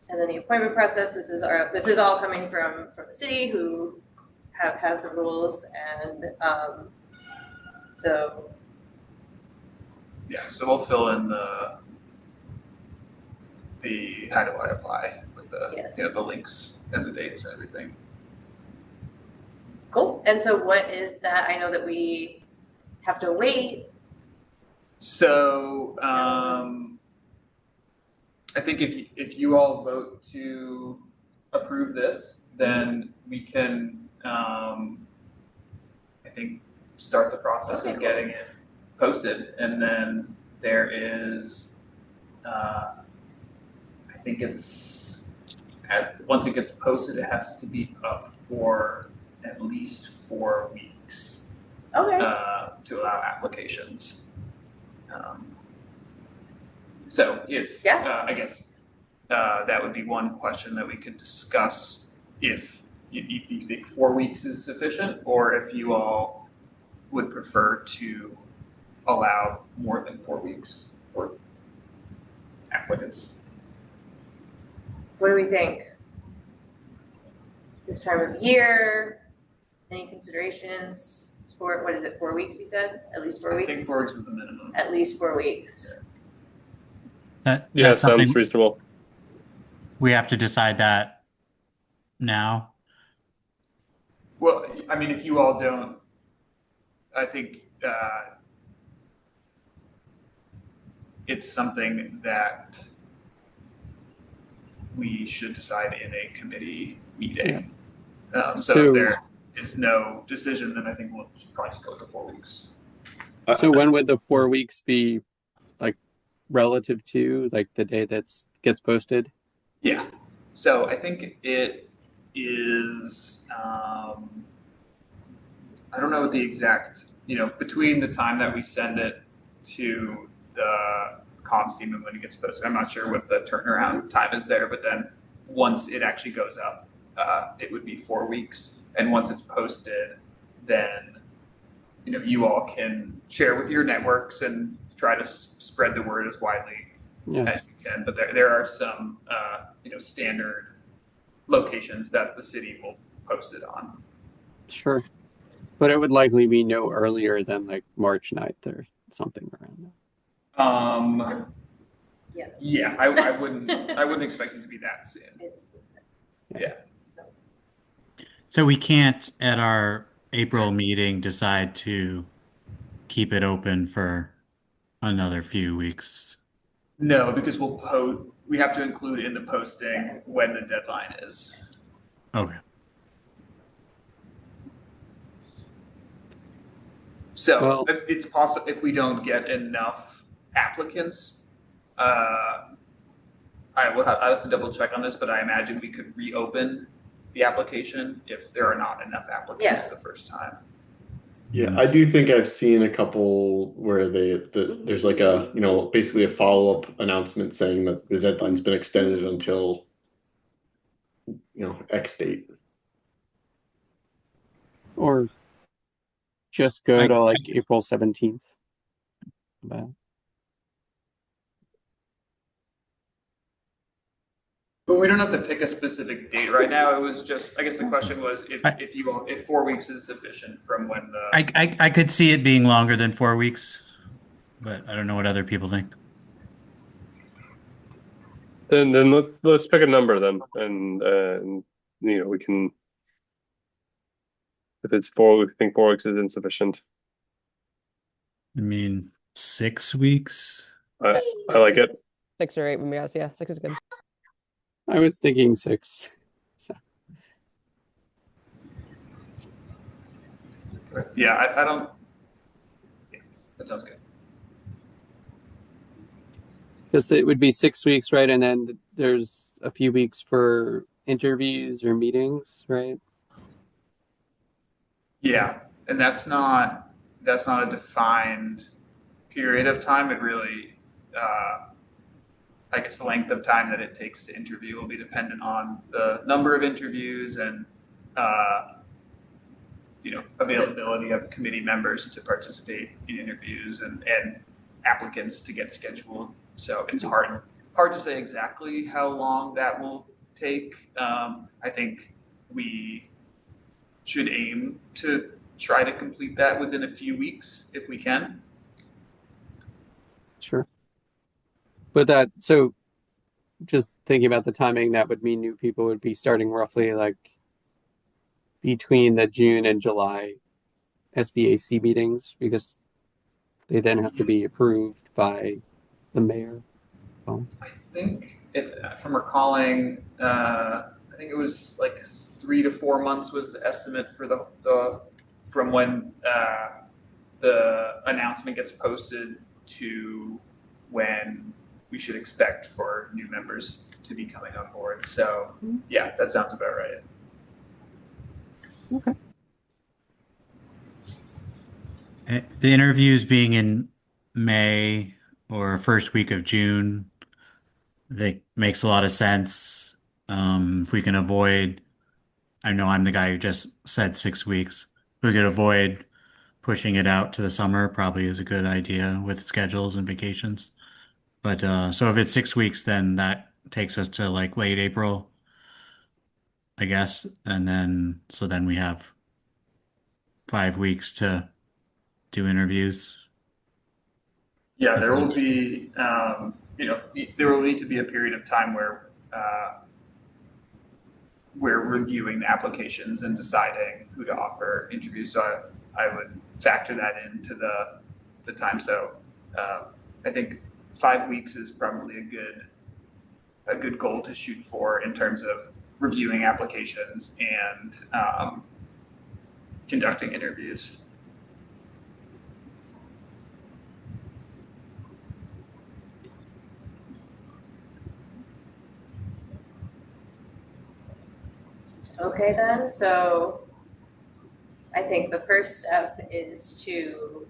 S1: And then the appointment process. This is all coming from the city, who has the rules, and so.
S10: Yeah, so we'll fill in the how do I apply with the links and the dates and everything.
S1: Cool. And so what is that? I know that we have to wait.
S10: So I think if you all vote to approve this, then we can I think start the process of getting it posted, and then there is I think once it gets posted, it has to be up for at least 4 weeks.
S1: Okay.
S10: To allow applications. So if I guess that would be one question that we could discuss, if you think 4 weeks is sufficient, or if you all would prefer to allow more than 4 weeks for applicants.
S1: What do we think? This time of year, any considerations? What is it, 4 weeks you said? At least 4 weeks?
S10: I think 4 weeks is the minimum.
S1: At least 4 weeks.
S3: That
S6: sounds reasonable.
S3: We have to decide that now.
S10: Well, I mean, if you all don't, I think it's something that we should decide in a committee meeting. Yeah. So if there is no decision, then I think we'll probably just go with the 4 weeks.
S2: So when would the 4 weeks be, like, relative to like the day that gets posted?
S10: Yeah. So I think it is. I don't know what the exact between the time that we send it to the comms team and when it gets posted, I'm not sure what the turnaround time is there, but then once it actually goes up, it would be 4 weeks. And once it's posted, then, you all can share with your networks and try to spread the word as widely as you can. But there are some, standard locations that the city will post it on.
S2: Sure. But it would likely be no earlier than like March 9th or something around that.
S10: Yeah, I wouldn't expect it to be that soon. Yeah.
S3: So we can't at our April meeting decide to keep it open for another few weeks.
S10: No, because we have to include in the posting when the deadline is.
S3: Okay.
S10: So it's possible if we don't get enough applicants, I have to double check on this, but I imagine we could reopen the application if there are not enough applicants the first time.
S9: Yeah, I do think I've seen a couple where there's like basically a follow-up announcement saying that the deadline's been extended until, X date.
S2: Or just go to like April 17th. But
S10: we don't have to pick a specific date right now. It was just, I guess the question was if 4 weeks is sufficient from when the.
S3: I could see it being longer than 4 weeks, but I don't know what other people think.
S6: Then let's pick a number then, and we can. If it's 4, we think 4 weeks is insufficient.
S3: I mean, 6 weeks.
S6: I like it.
S5: 6 or 8 would be us. Yeah, 6 is good.
S2: I was thinking 6. So.
S10: Yeah, I don't. Yeah, that sounds good.
S2: Because it would be 6 weeks, right? And then there's a few weeks for interviews or meetings, right?
S10: Yeah, and that's not a defined period of time. It really, I guess the length of time that it takes to interview will be dependent on the number of interviews and, availability of committee members to participate in interviews and applicants to get scheduled. So it's hard to say exactly how long that will take. I think we should aim to try to complete that within a few weeks if we can.
S2: Sure. But so just thinking about the timing, that would mean new people would be starting roughly like between the June and July SBAC meetings, because they then have to be approved by the mayor.
S10: I think if I'm recalling, I think it was like 3 to 4 months was the estimate for the from when the announcement gets posted to when we should expect for new members to be coming on board. So yeah, that sounds about right.
S2: Okay.
S3: The interviews being in May or first week of June, that makes a lot of sense. If we can avoid, I know I'm the guy who just said 6 weeks. If we could avoid pushing it out to the summer, probably is a good idea with schedules and vacations. But so if it's 6 weeks, then that takes us to like late April, I guess. And then we have 5 weeks to do interviews.
S10: Yeah, there will be, there will need to be a period of time where we're reviewing the applications and deciding who to offer interviews. So I would factor that into the time. So I think 5 weeks is probably a good goal to shoot for in terms of reviewing applications and conducting interviews.
S1: Okay then, so I think the first step is to,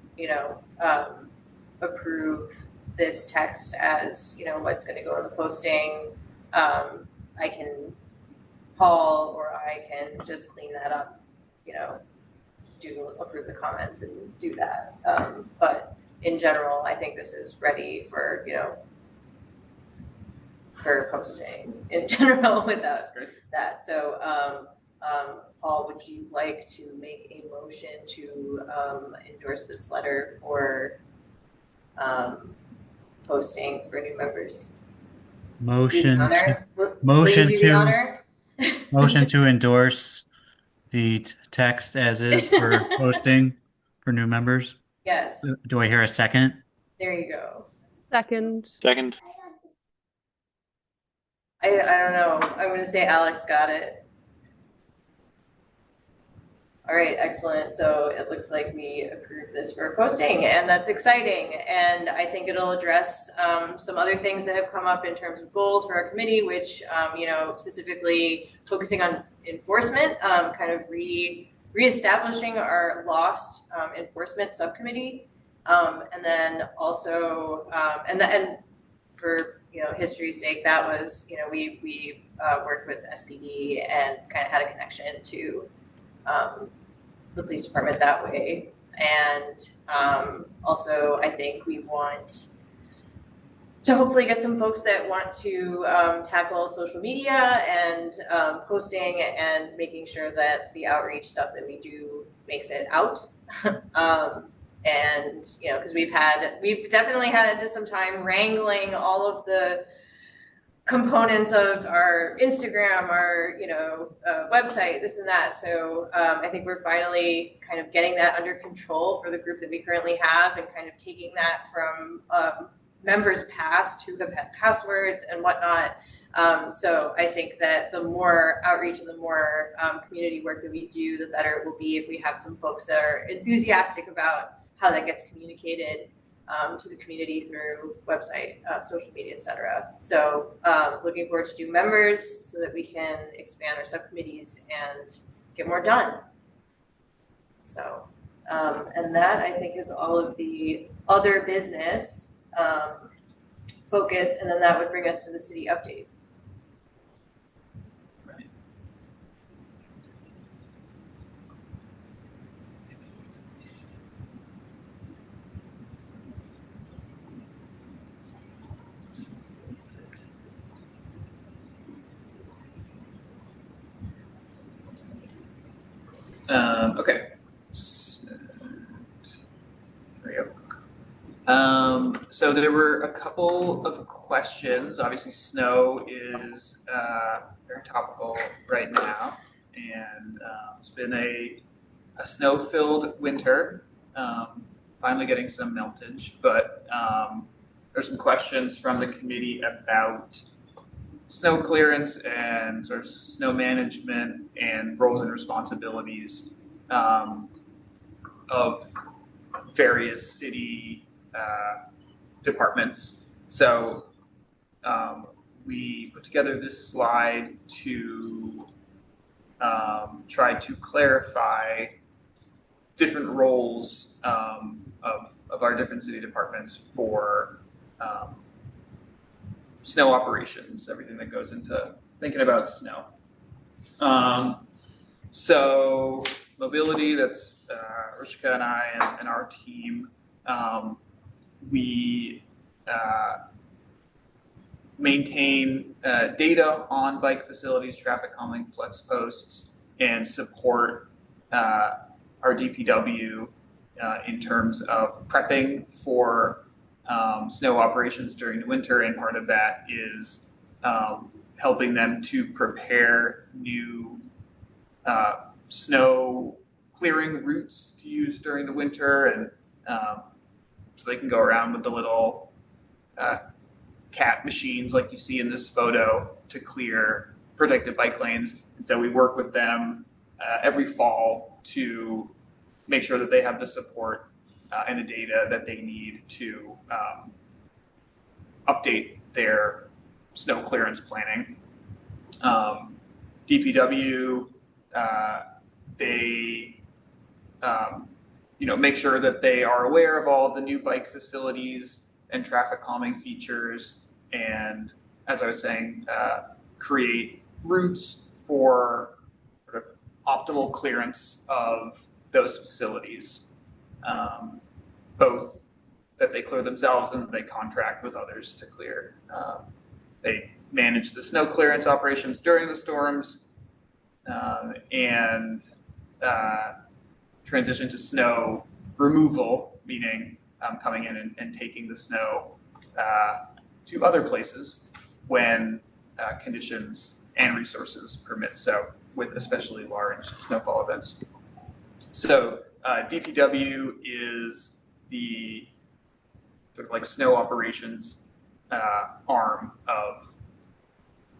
S1: approve this text as, what's going to go in the posting. I can Paul or I can just clean that up, approve the comments and do that. But in general, I think this is ready for, for posting in general without that. So, Paul, would you like to make a motion to endorse this letter for posting for new members?
S3: Motion to endorse the text as is for posting for new members.
S1: Yes.
S3: Do I hear a second?
S1: There you go.
S5: Second.
S1: I don't know. I'm going to say Alex got it. All right, excellent. So it looks like we approved this for posting, and that's exciting. And I think it'll address some other things that have come up in terms of goals for our committee, which, specifically focusing on enforcement, kind of reestablishing our lost enforcement subcommittee. And then also, and for, history's sake, that was, we worked with SPD and kind of had a connection to the police department that way. And also, I think we want to hopefully get some folks that want to tackle social media and posting and making sure that the outreach stuff that we do makes it out. And, because we've definitely had some time wrangling all of the components of our Instagram, our, website, this and that. So I think we're finally kind of getting that under control for the group that we currently have, and kind of taking that from members past who have had passwords and whatnot. So I think that the more outreach and the more community work that we do, the better it will be if we have some folks that are enthusiastic about how that gets communicated to the community through website, social media, etc. So looking forward to new members so that we can expand our subcommittees and get more done. So, and that I think is all of the other business focus, and then that would bring us to the city update.
S10: Okay. There we go. So there were a couple of questions. Obviously, snow is very topical right now, and it's been a snow-filled winter. Finally getting some meltage, but there's some questions from the committee about snow clearance and sort of snow management and roles and responsibilities of various city departments. So we put together this slide to try to clarify different roles of our different city departments for snow operations, everything that goes into thinking about snow. So mobility, that's Rishika and I and our team. We maintain data on bike facilities, traffic calming, flex posts, and support our DPW in terms of prepping for snow operations during the winter, and part of that is helping them to prepare new snow clearing routes to use during the winter, and so they can go around with the little cat machines like you see in this photo to clear protected bike lanes. And so we work with them every fall to make sure that they have the support and the data that they need to update their snow clearance planning. DPW, they make sure that they are aware of all of the new bike facilities and traffic calming features, and as I was saying, create routes for sort of optimal clearance of those facilities, both that they clear themselves and that they contract with others to clear. They manage the snow clearance operations during the storms, and transition to snow removal, meaning coming in and taking the snow to other places when conditions and resources permit so, with especially large snowfall events. So DPW is the sort of like snow operations arm of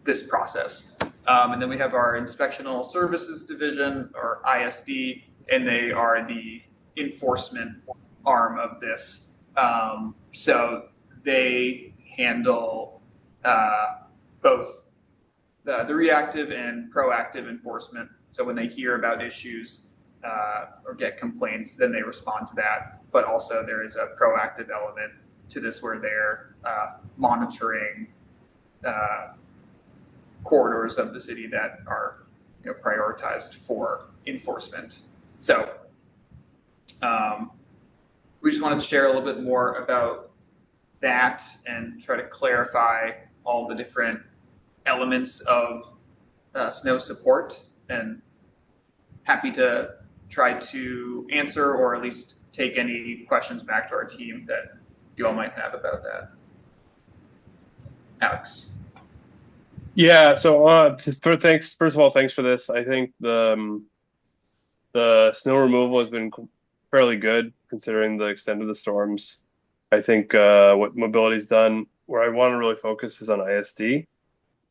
S10: this process. And then we have our Inspectional Services Division, or ISD, and they are the enforcement arm of this. So they handle both the reactive and proactive enforcement. So when they hear about issues or get complaints, then they respond to that. But also there is a proactive element to this where they're monitoring corridors of the city that are prioritized for enforcement. So we just wanted to share a little bit more about that and try to clarify all the different elements of snow support, and happy to try to answer or at least take any questions back to our team that you all might have about that. Alex.
S6: Yeah, so thanks. First of all, thanks for this. I think the snow removal has been fairly good considering the extent of the storms. I think what mobility's done, where I want to really focus, is on ISD,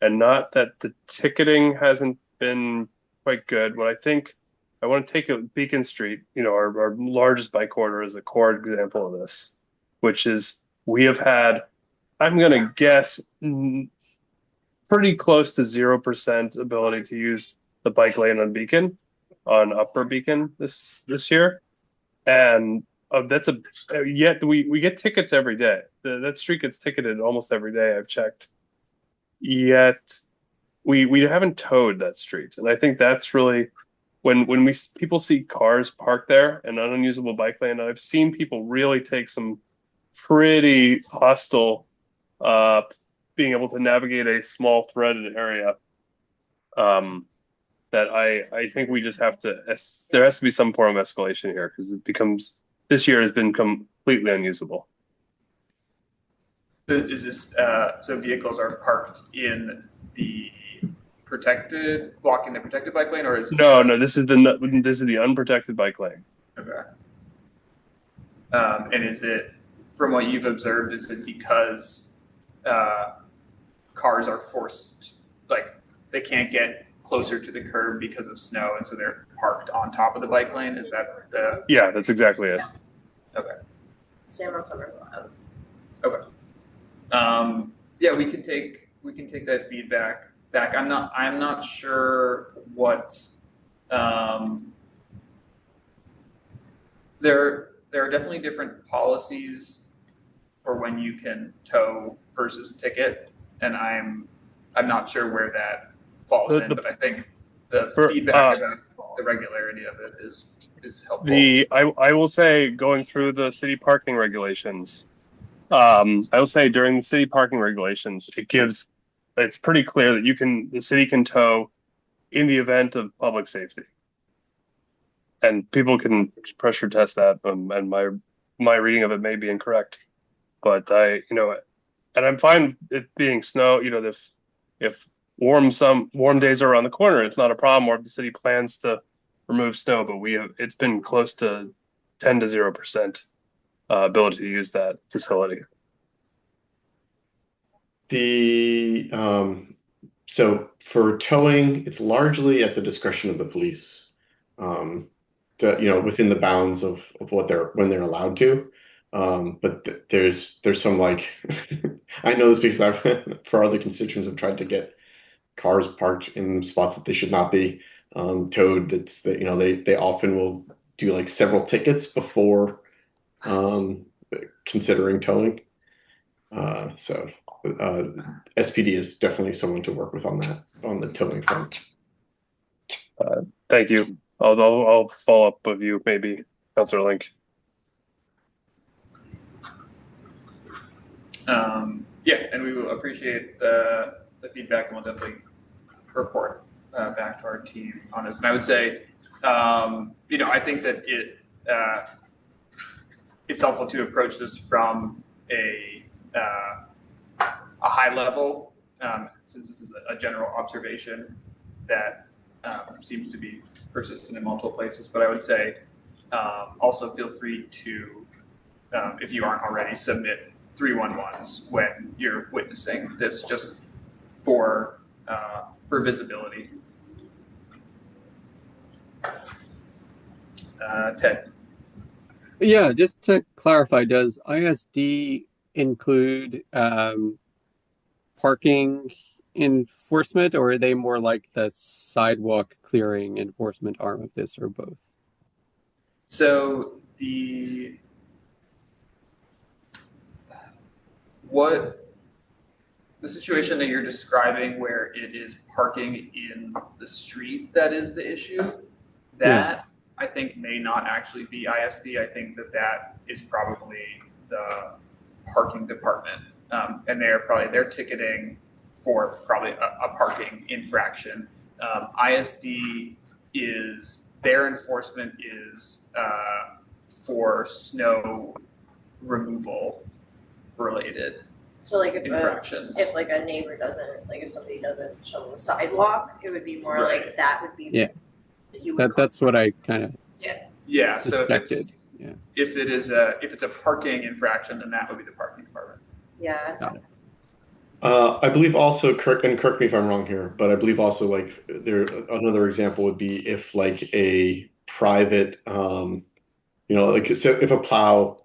S6: and not that the ticketing hasn't been quite good. What I think, I want to take Beacon Street, our largest bike corridor, as a core example of this, which is we have had, I'm going to guess, pretty close to 0% ability to use the bike lane on Beacon, on Upper Beacon this year, and yet we get tickets every day. That street gets ticketed almost every day. I've checked. Yet we haven't towed that street, and I think that's really when people see cars parked there and an unusable bike lane. I've seen people really take some pretty hostile being able to navigate a small threaded area. That I think we just have to, there has to be some form of escalation here, because this year has been completely unusable.
S10: Is this, so vehicles are parked in the blocking the protected bike lane, or is this?
S6: No, this is the unprotected bike lane.
S10: Okay. And is it, from what you've observed, is it because cars are forced, like they can't get closer to the curb because of snow, and so they're parked on top of the bike lane? Is that the?
S6: Yeah, that's exactly it.
S10: Okay.
S1: Same on Somerville.
S10: Okay. Yeah, we can take that feedback back. I'm not sure what. There are definitely different policies for when you can tow versus ticket, and I'm not sure where that falls in, but I think the feedback about the regularity of it is helpful.
S6: I will say, going through the city parking regulations, I will say during the city parking regulations, it's pretty clear that the city can tow in the event of public safety, and people can pressure test that, and my reading of it may be incorrect, but and I'm fine it being snow. If warm days are around the corner, it's not a problem. Or if the city plans to remove snow, but it's been close to 10 to 0% ability to use that facility.
S9: So for towing, it's largely at the discretion of the police, within the bounds of when they're allowed to. But there's some, like, I know this because for other constituents, I've tried to get cars parked in spots that they should not be towed. They often will do like several tickets before considering towing. So SPD is definitely someone to work with on that, on the towing front.
S6: Thank you. I'll follow up with you, maybe, Councilor Link.
S10: Yeah, and we will appreciate the feedback, and we'll definitely report back to our team on this. And I would say, I think that it's helpful to approach this from a high level, since this is a general observation that seems to be persistent in multiple places. But I would say also feel free to, if you aren't already, submit 311s when you're witnessing this, just for visibility. Ted.
S2: Yeah, just to clarify, does ISD include parking enforcement, or are they more like the sidewalk clearing enforcement arm of this, or both?
S10: So the situation that you're describing, where it is parking in the street that is the issue, that I think may not actually be ISD. I think that is probably the parking department, and they're ticketing for probably a parking infraction. ISD is, their enforcement is for snow removal related.
S1: So like
S10: infractions.
S1: If like a neighbor doesn't, like if somebody doesn't shovel the sidewalk, it would be more like that would be
S2: that's what I kind of
S10: So
S2: suspected.
S10: if it's a parking infraction, then that would be the parking department.
S1: Yeah.
S2: Got it.
S9: I believe also, correct me if I'm wrong here, but I believe also like another example would be if like a private, like so if a plow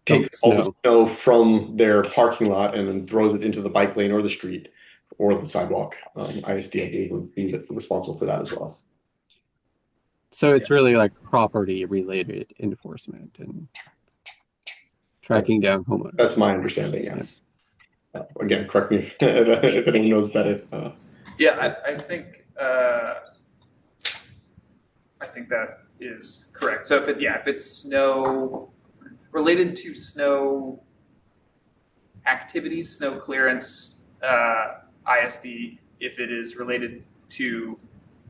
S9: takes all the snow from their parking lot and then throws it into the bike lane or the street or the sidewalk, ISD I believe would be responsible for that as well.
S2: So it's really like property related enforcement and tracking down homeowners.
S9: That's my understanding, yes. Again, correct me if anyone knows better.
S10: I think that is correct. So if it's snow related to snow activities, snow clearance, ISD. If it is related to,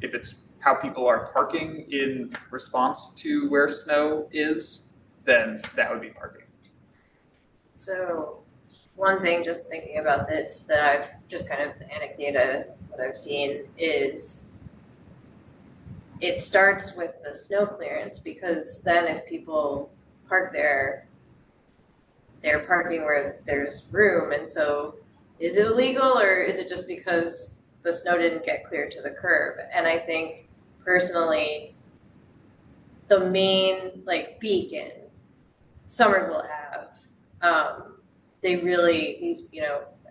S10: if it's how people are parking in response to where snow is, then that would be parking.
S1: So one thing, just thinking about this, that I've just kind of anecdata, what I've seen is it starts with the snow clearance, because then if people park there, they're parking where there's room. And so is it illegal, or is it just because the snow didn't get cleared to the curb? And I think personally, the main like Beacon, Somerville Ave, they really,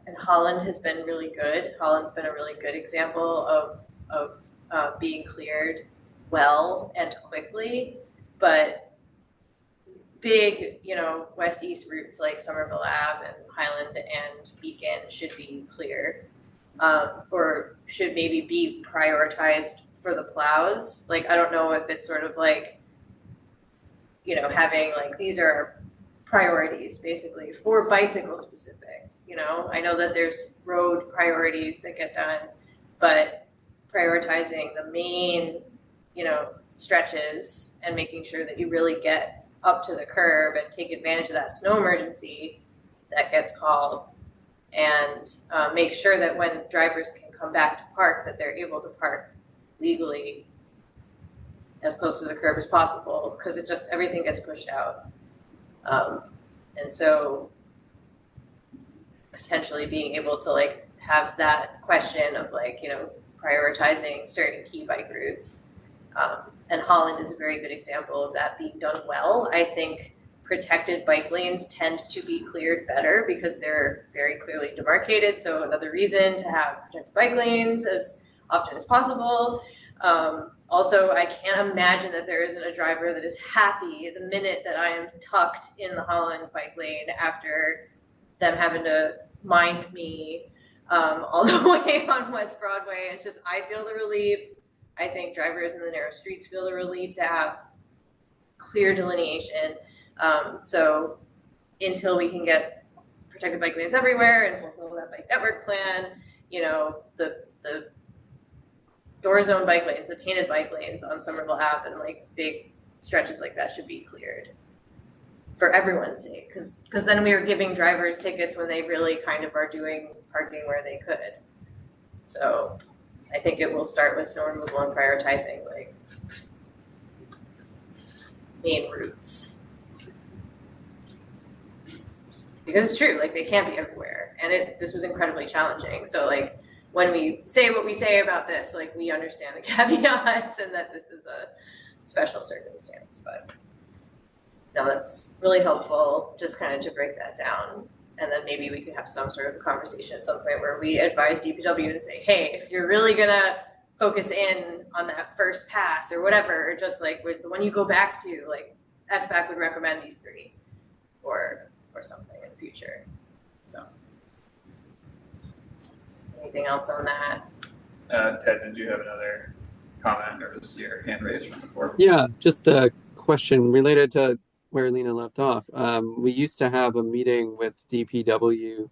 S1: and Holland has been really good. Holland's been a really good example of being cleared well and quickly, but big, west-east routes like Somerville Ave and Highland and Beacon should be clear, or should maybe be prioritized for the plows. Like, I don't know if it's sort of like, having like, these are our priorities basically for bicycle specific. I know that there's road priorities that get done, but prioritizing the main, stretches and making sure that you really get up to the curb and take advantage of that snow emergency that gets called, and make sure that when drivers can come back to park, that they're able to park legally as close to the curb as possible, because everything gets pushed out. And so potentially being able to like have that question of like, prioritizing certain key bike routes. And Holland is a very good example of that being done well. I think protected bike lanes tend to be cleared better because they're very clearly demarcated. So another reason to have protected bike lanes as often as possible. Also, I can't imagine that there isn't a driver that is happy the minute that I am tucked in the Holland bike lane after them having to mind me all the way on West Broadway. It's just, I feel the relief. I think drivers in the narrow streets feel the relief to have clear delineation. So until we can get protected bike lanes everywhere and fulfill that bike network plan, you know, the door zone bike lanes, the painted bike lanes on Somerville Ave and like big stretches like that should be cleared for everyone's sake. Because then we are giving drivers tickets when they really kind of are doing parking where they could. So I think it will start with snow removal and prioritizing like main routes. Because it's true, like they can't be everywhere. And this was incredibly challenging. So like when we say what we say about this, like we understand the caveats and that this is a special circumstance. But no, that's really helpful just kind of to break that down. And then maybe we could have some sort of a conversation at some point where we advise DPW and say, hey, if you're really gonna focus in on that first pass or whatever, or just like with the one you go back to, like SBAC would recommend these 3 or something in the future. So anything else on that?
S10: Ted, did you have another comment or was your hand raised from before?
S2: Yeah, just a question related to where Lena left off. We used to have a meeting with DPW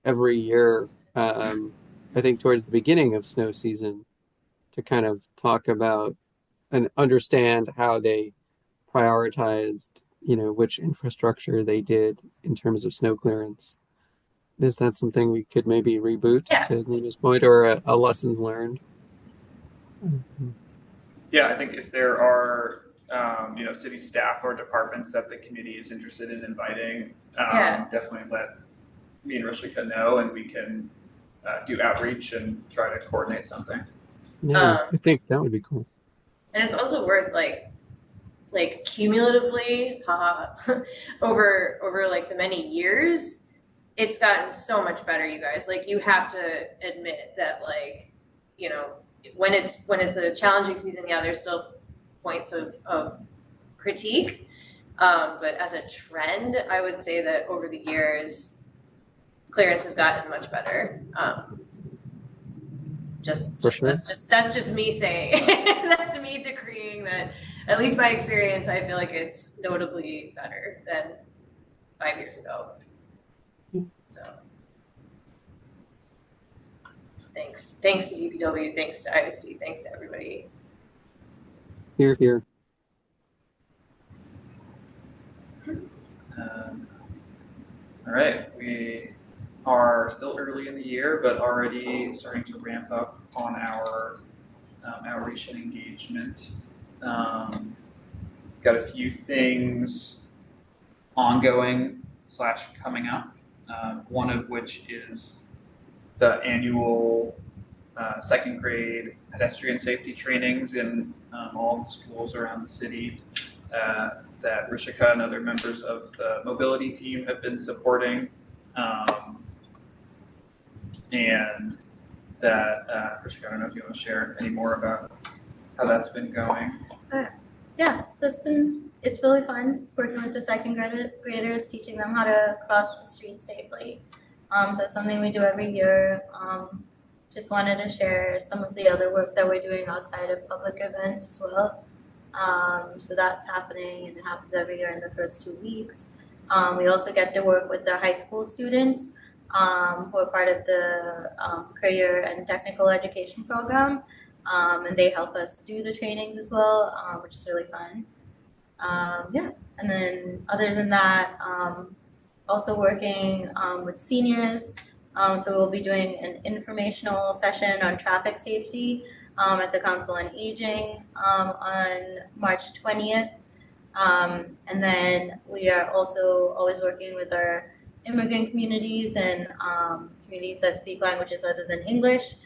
S2: every year, I think towards the beginning of snow season, to kind of talk about and understand how they prioritized, you know, which infrastructure they did in terms of snow clearance. Is that something we could maybe reboot to Lena's point, or a lessons learned?
S10: Yeah, I think if there are city staff or departments that the committee is interested in inviting, definitely let me and Rishika know, and we can do outreach and try to coordinate something.
S2: Yeah, I think that would be cool.
S1: And it's also worth like cumulatively, over like the many years, it's gotten so much better, you guys. Like you have to admit that, like, you know, when it's a challenging season, yeah, there's still points of critique. But as a trend, I would say that over the years, clearance has gotten much better. That's just me saying. That's me decreeing that. At least my experience, I feel like it's notably better than 5 years ago. So, thanks to DPW, thanks to ISD, thanks to everybody.
S2: Here.
S10: All right, we are still early in the year, but already starting to ramp up on our outreach and engagement. Got a few things ongoing / coming up. One of which is the annual 2nd grade pedestrian safety trainings in all the schools around the city that Rishika and other members of the mobility team have been supporting. And that, Rishika, I don't know if you want to share any more about how that's been going.
S11: Yeah, so it's really fun working with the 2nd graders, teaching them how to cross the street safely. So it's something we do every year. Just wanted to share some of the other work that we're doing outside of public events as well. So that's happening, and it happens every year in the first 2 weeks. We also get to work with the high school students who are part of the career and technical education program. And they help us do the trainings as well, which is really fun. And then other than that, also working with seniors. So we'll be doing an informational session on traffic safety at the Council on Aging on March 20th. And then we are also always working with our immigrant communities and communities that speak languages other than English.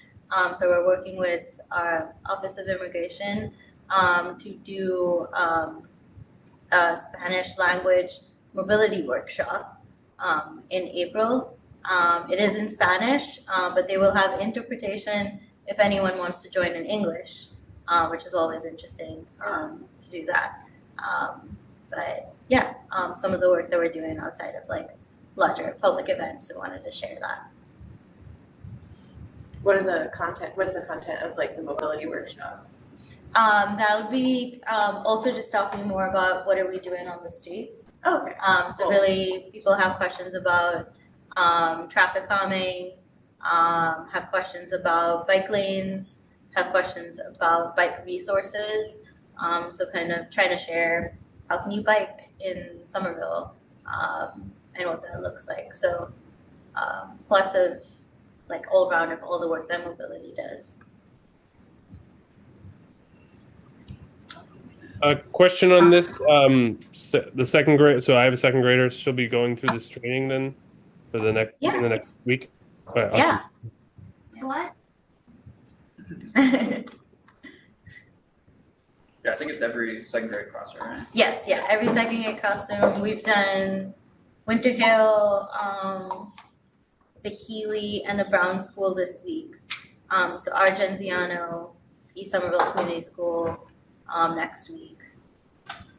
S11: So we're working with our Office of Immigration to do a Spanish language mobility workshop in April. It is in Spanish, but they will have interpretation if anyone wants to join in English. which is always interesting to do that. But yeah, some of the work that we're doing outside of like larger public events, so wanted to share that.
S1: What's the content of like the mobility workshop?
S11: That'll be also just talking more about what are we doing on the streets.
S1: Oh, okay.
S11: So really, people have questions about traffic calming, have questions about bike lanes, have questions about bike resources. So kind of trying to share how can you bike in Somerville and what that looks like. So lots of like all around of all the work that mobility does.
S6: A question on this. The second grade. So I have a second grader. She'll be going through this training then for the next in the next week. All right, awesome.
S11: Yeah. What?
S10: Yeah, I think it's every second grade classroom, right?
S11: Yes, yeah, every second grade classroom. We've done Winter Hill, the Healy, and the Brown School this week. So Argenziano, East Somerville Community School next week.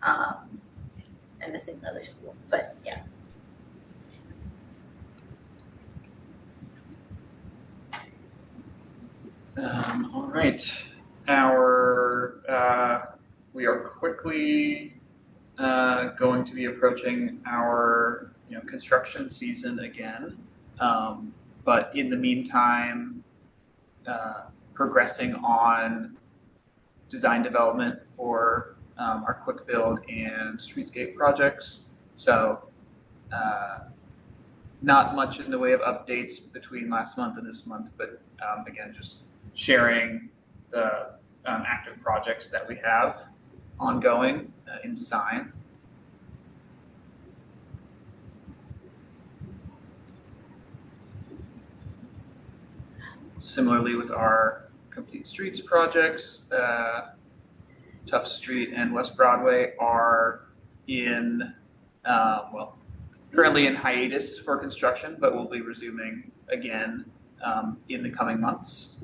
S11: I'm missing another school, but yeah.
S10: All right. We are quickly going to be approaching our construction season again. But in the meantime, progressing on design development for our quick build and streetscape projects. So not much in the way of updates between last month and this month, but again, just sharing the active projects that we have ongoing in design. Similarly with our Complete Streets projects, Tough Street and West Broadway are in, currently in hiatus for construction, but will be resuming again in the coming months.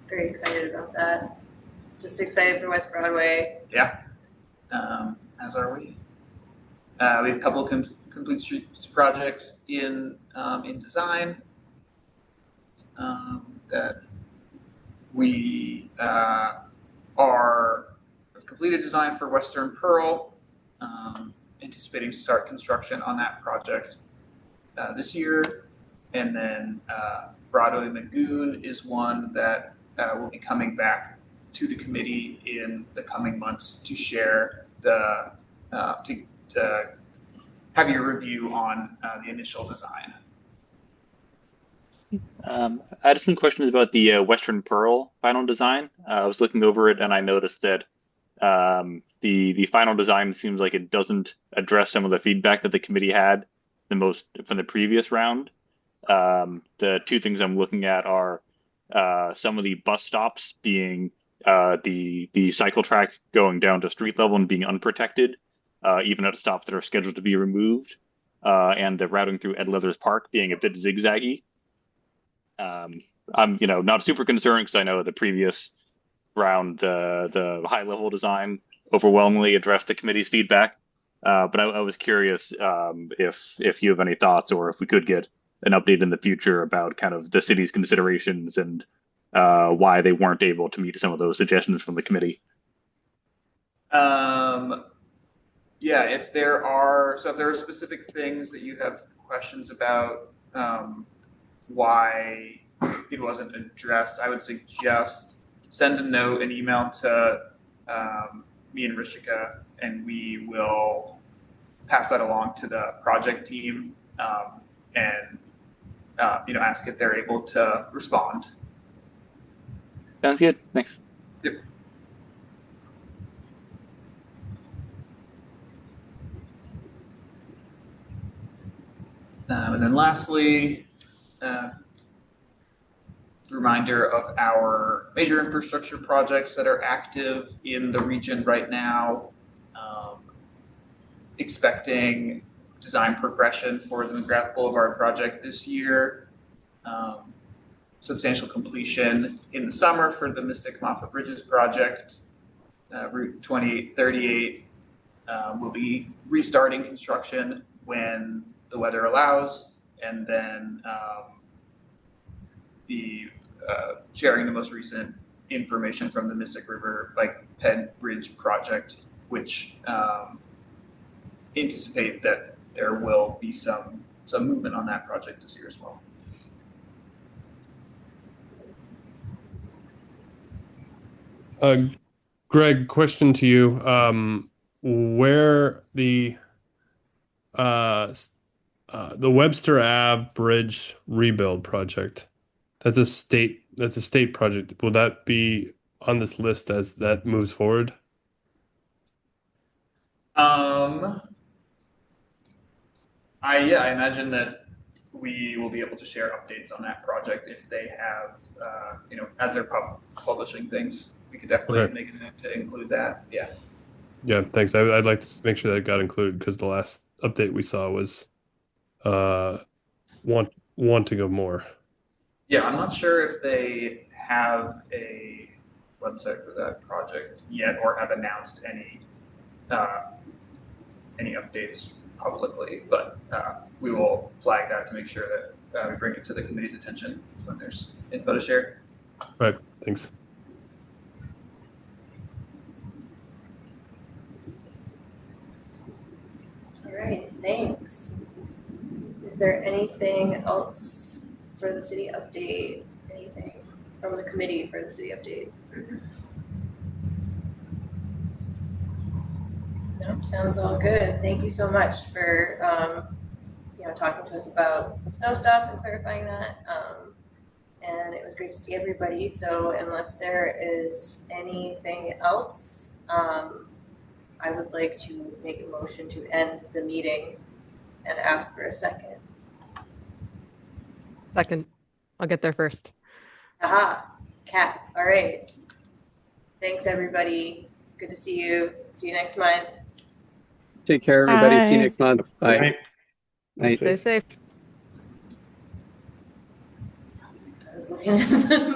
S1: Very excited about that. Just excited for West Broadway.
S10: Yeah, as are we. We have a couple of Complete Streets projects in design that we have completed design for Western Pearl, anticipating to start construction on that project this year. And then Broadway Lagoon is one that will be coming back to the committee in the coming months to share to have your review on the initial design.
S8: I had some questions about the Western Pearl final design. I was looking over it and I noticed that the final design seems like it doesn't address some of the feedback that the committee had the most from the previous round. The two things I'm looking at are some of the bus stops being the cycle track going down to street level and being unprotected, even at stops that are scheduled to be removed, and the routing through Ed Leathers Park being a bit zigzaggy. I'm not super concerned because I know the previous round the high level design overwhelmingly addressed the committee's feedback, but I was curious if you have any thoughts or if we could get an update in the future about kind of the city's considerations and why they weren't able to meet some of those suggestions from the committee.
S10: Yeah, if there are specific things that you have questions about why it wasn't addressed, I would suggest send an email to me and Rishika, and we will pass that along to the project team and ask if they're able to respond.
S8: Sounds good. Thanks.
S10: Yep. And then lastly, reminder of our major infrastructure projects that are active in the region right now. Expecting design progression for the McGrath Boulevard project this year. substantial completion in the summer for the Mystic Moffat Bridges project. Route 2838 will be restarting construction when the weather allows, and then sharing the most recent information from the Mystic River Bike Ped Bridge project, which anticipate that there will be some movement on that project this year as well.
S6: Greg, question to you. Where the Webster Ave Bridge rebuild project, that's a state project. Will that be on this list as that moves forward?
S10: I imagine that we will be able to share updates on that project if they have, as they're publishing things. We could definitely make a note to include that. Yeah.
S6: Yeah, thanks. I'd like to make sure that got included because the last update we saw was wanting of more.
S10: Yeah, I'm not sure if they have a website for that project yet or have announced any updates publicly, but we will flag that to make sure that we bring it to the committee's attention when there's info to share.
S6: All right, thanks.
S1: All right, thanks. Is there anything else for the city update? Anything from the committee for the city update? Nope, sounds all good. Thank you so much for talking to us about the snow stuff and clarifying that. And it was great to see everybody. So unless there is anything else, I would like to make a motion to end the meeting and ask for a second.
S5: Second. I'll get there first.
S1: Aha, Kat. All right. Thanks, everybody. Good to see you. See you next month.
S2: Take care, everybody.
S4: Bye.
S2: See you next month. Bye.
S9: Night.
S5: Stay safe.
S1: I was looking at the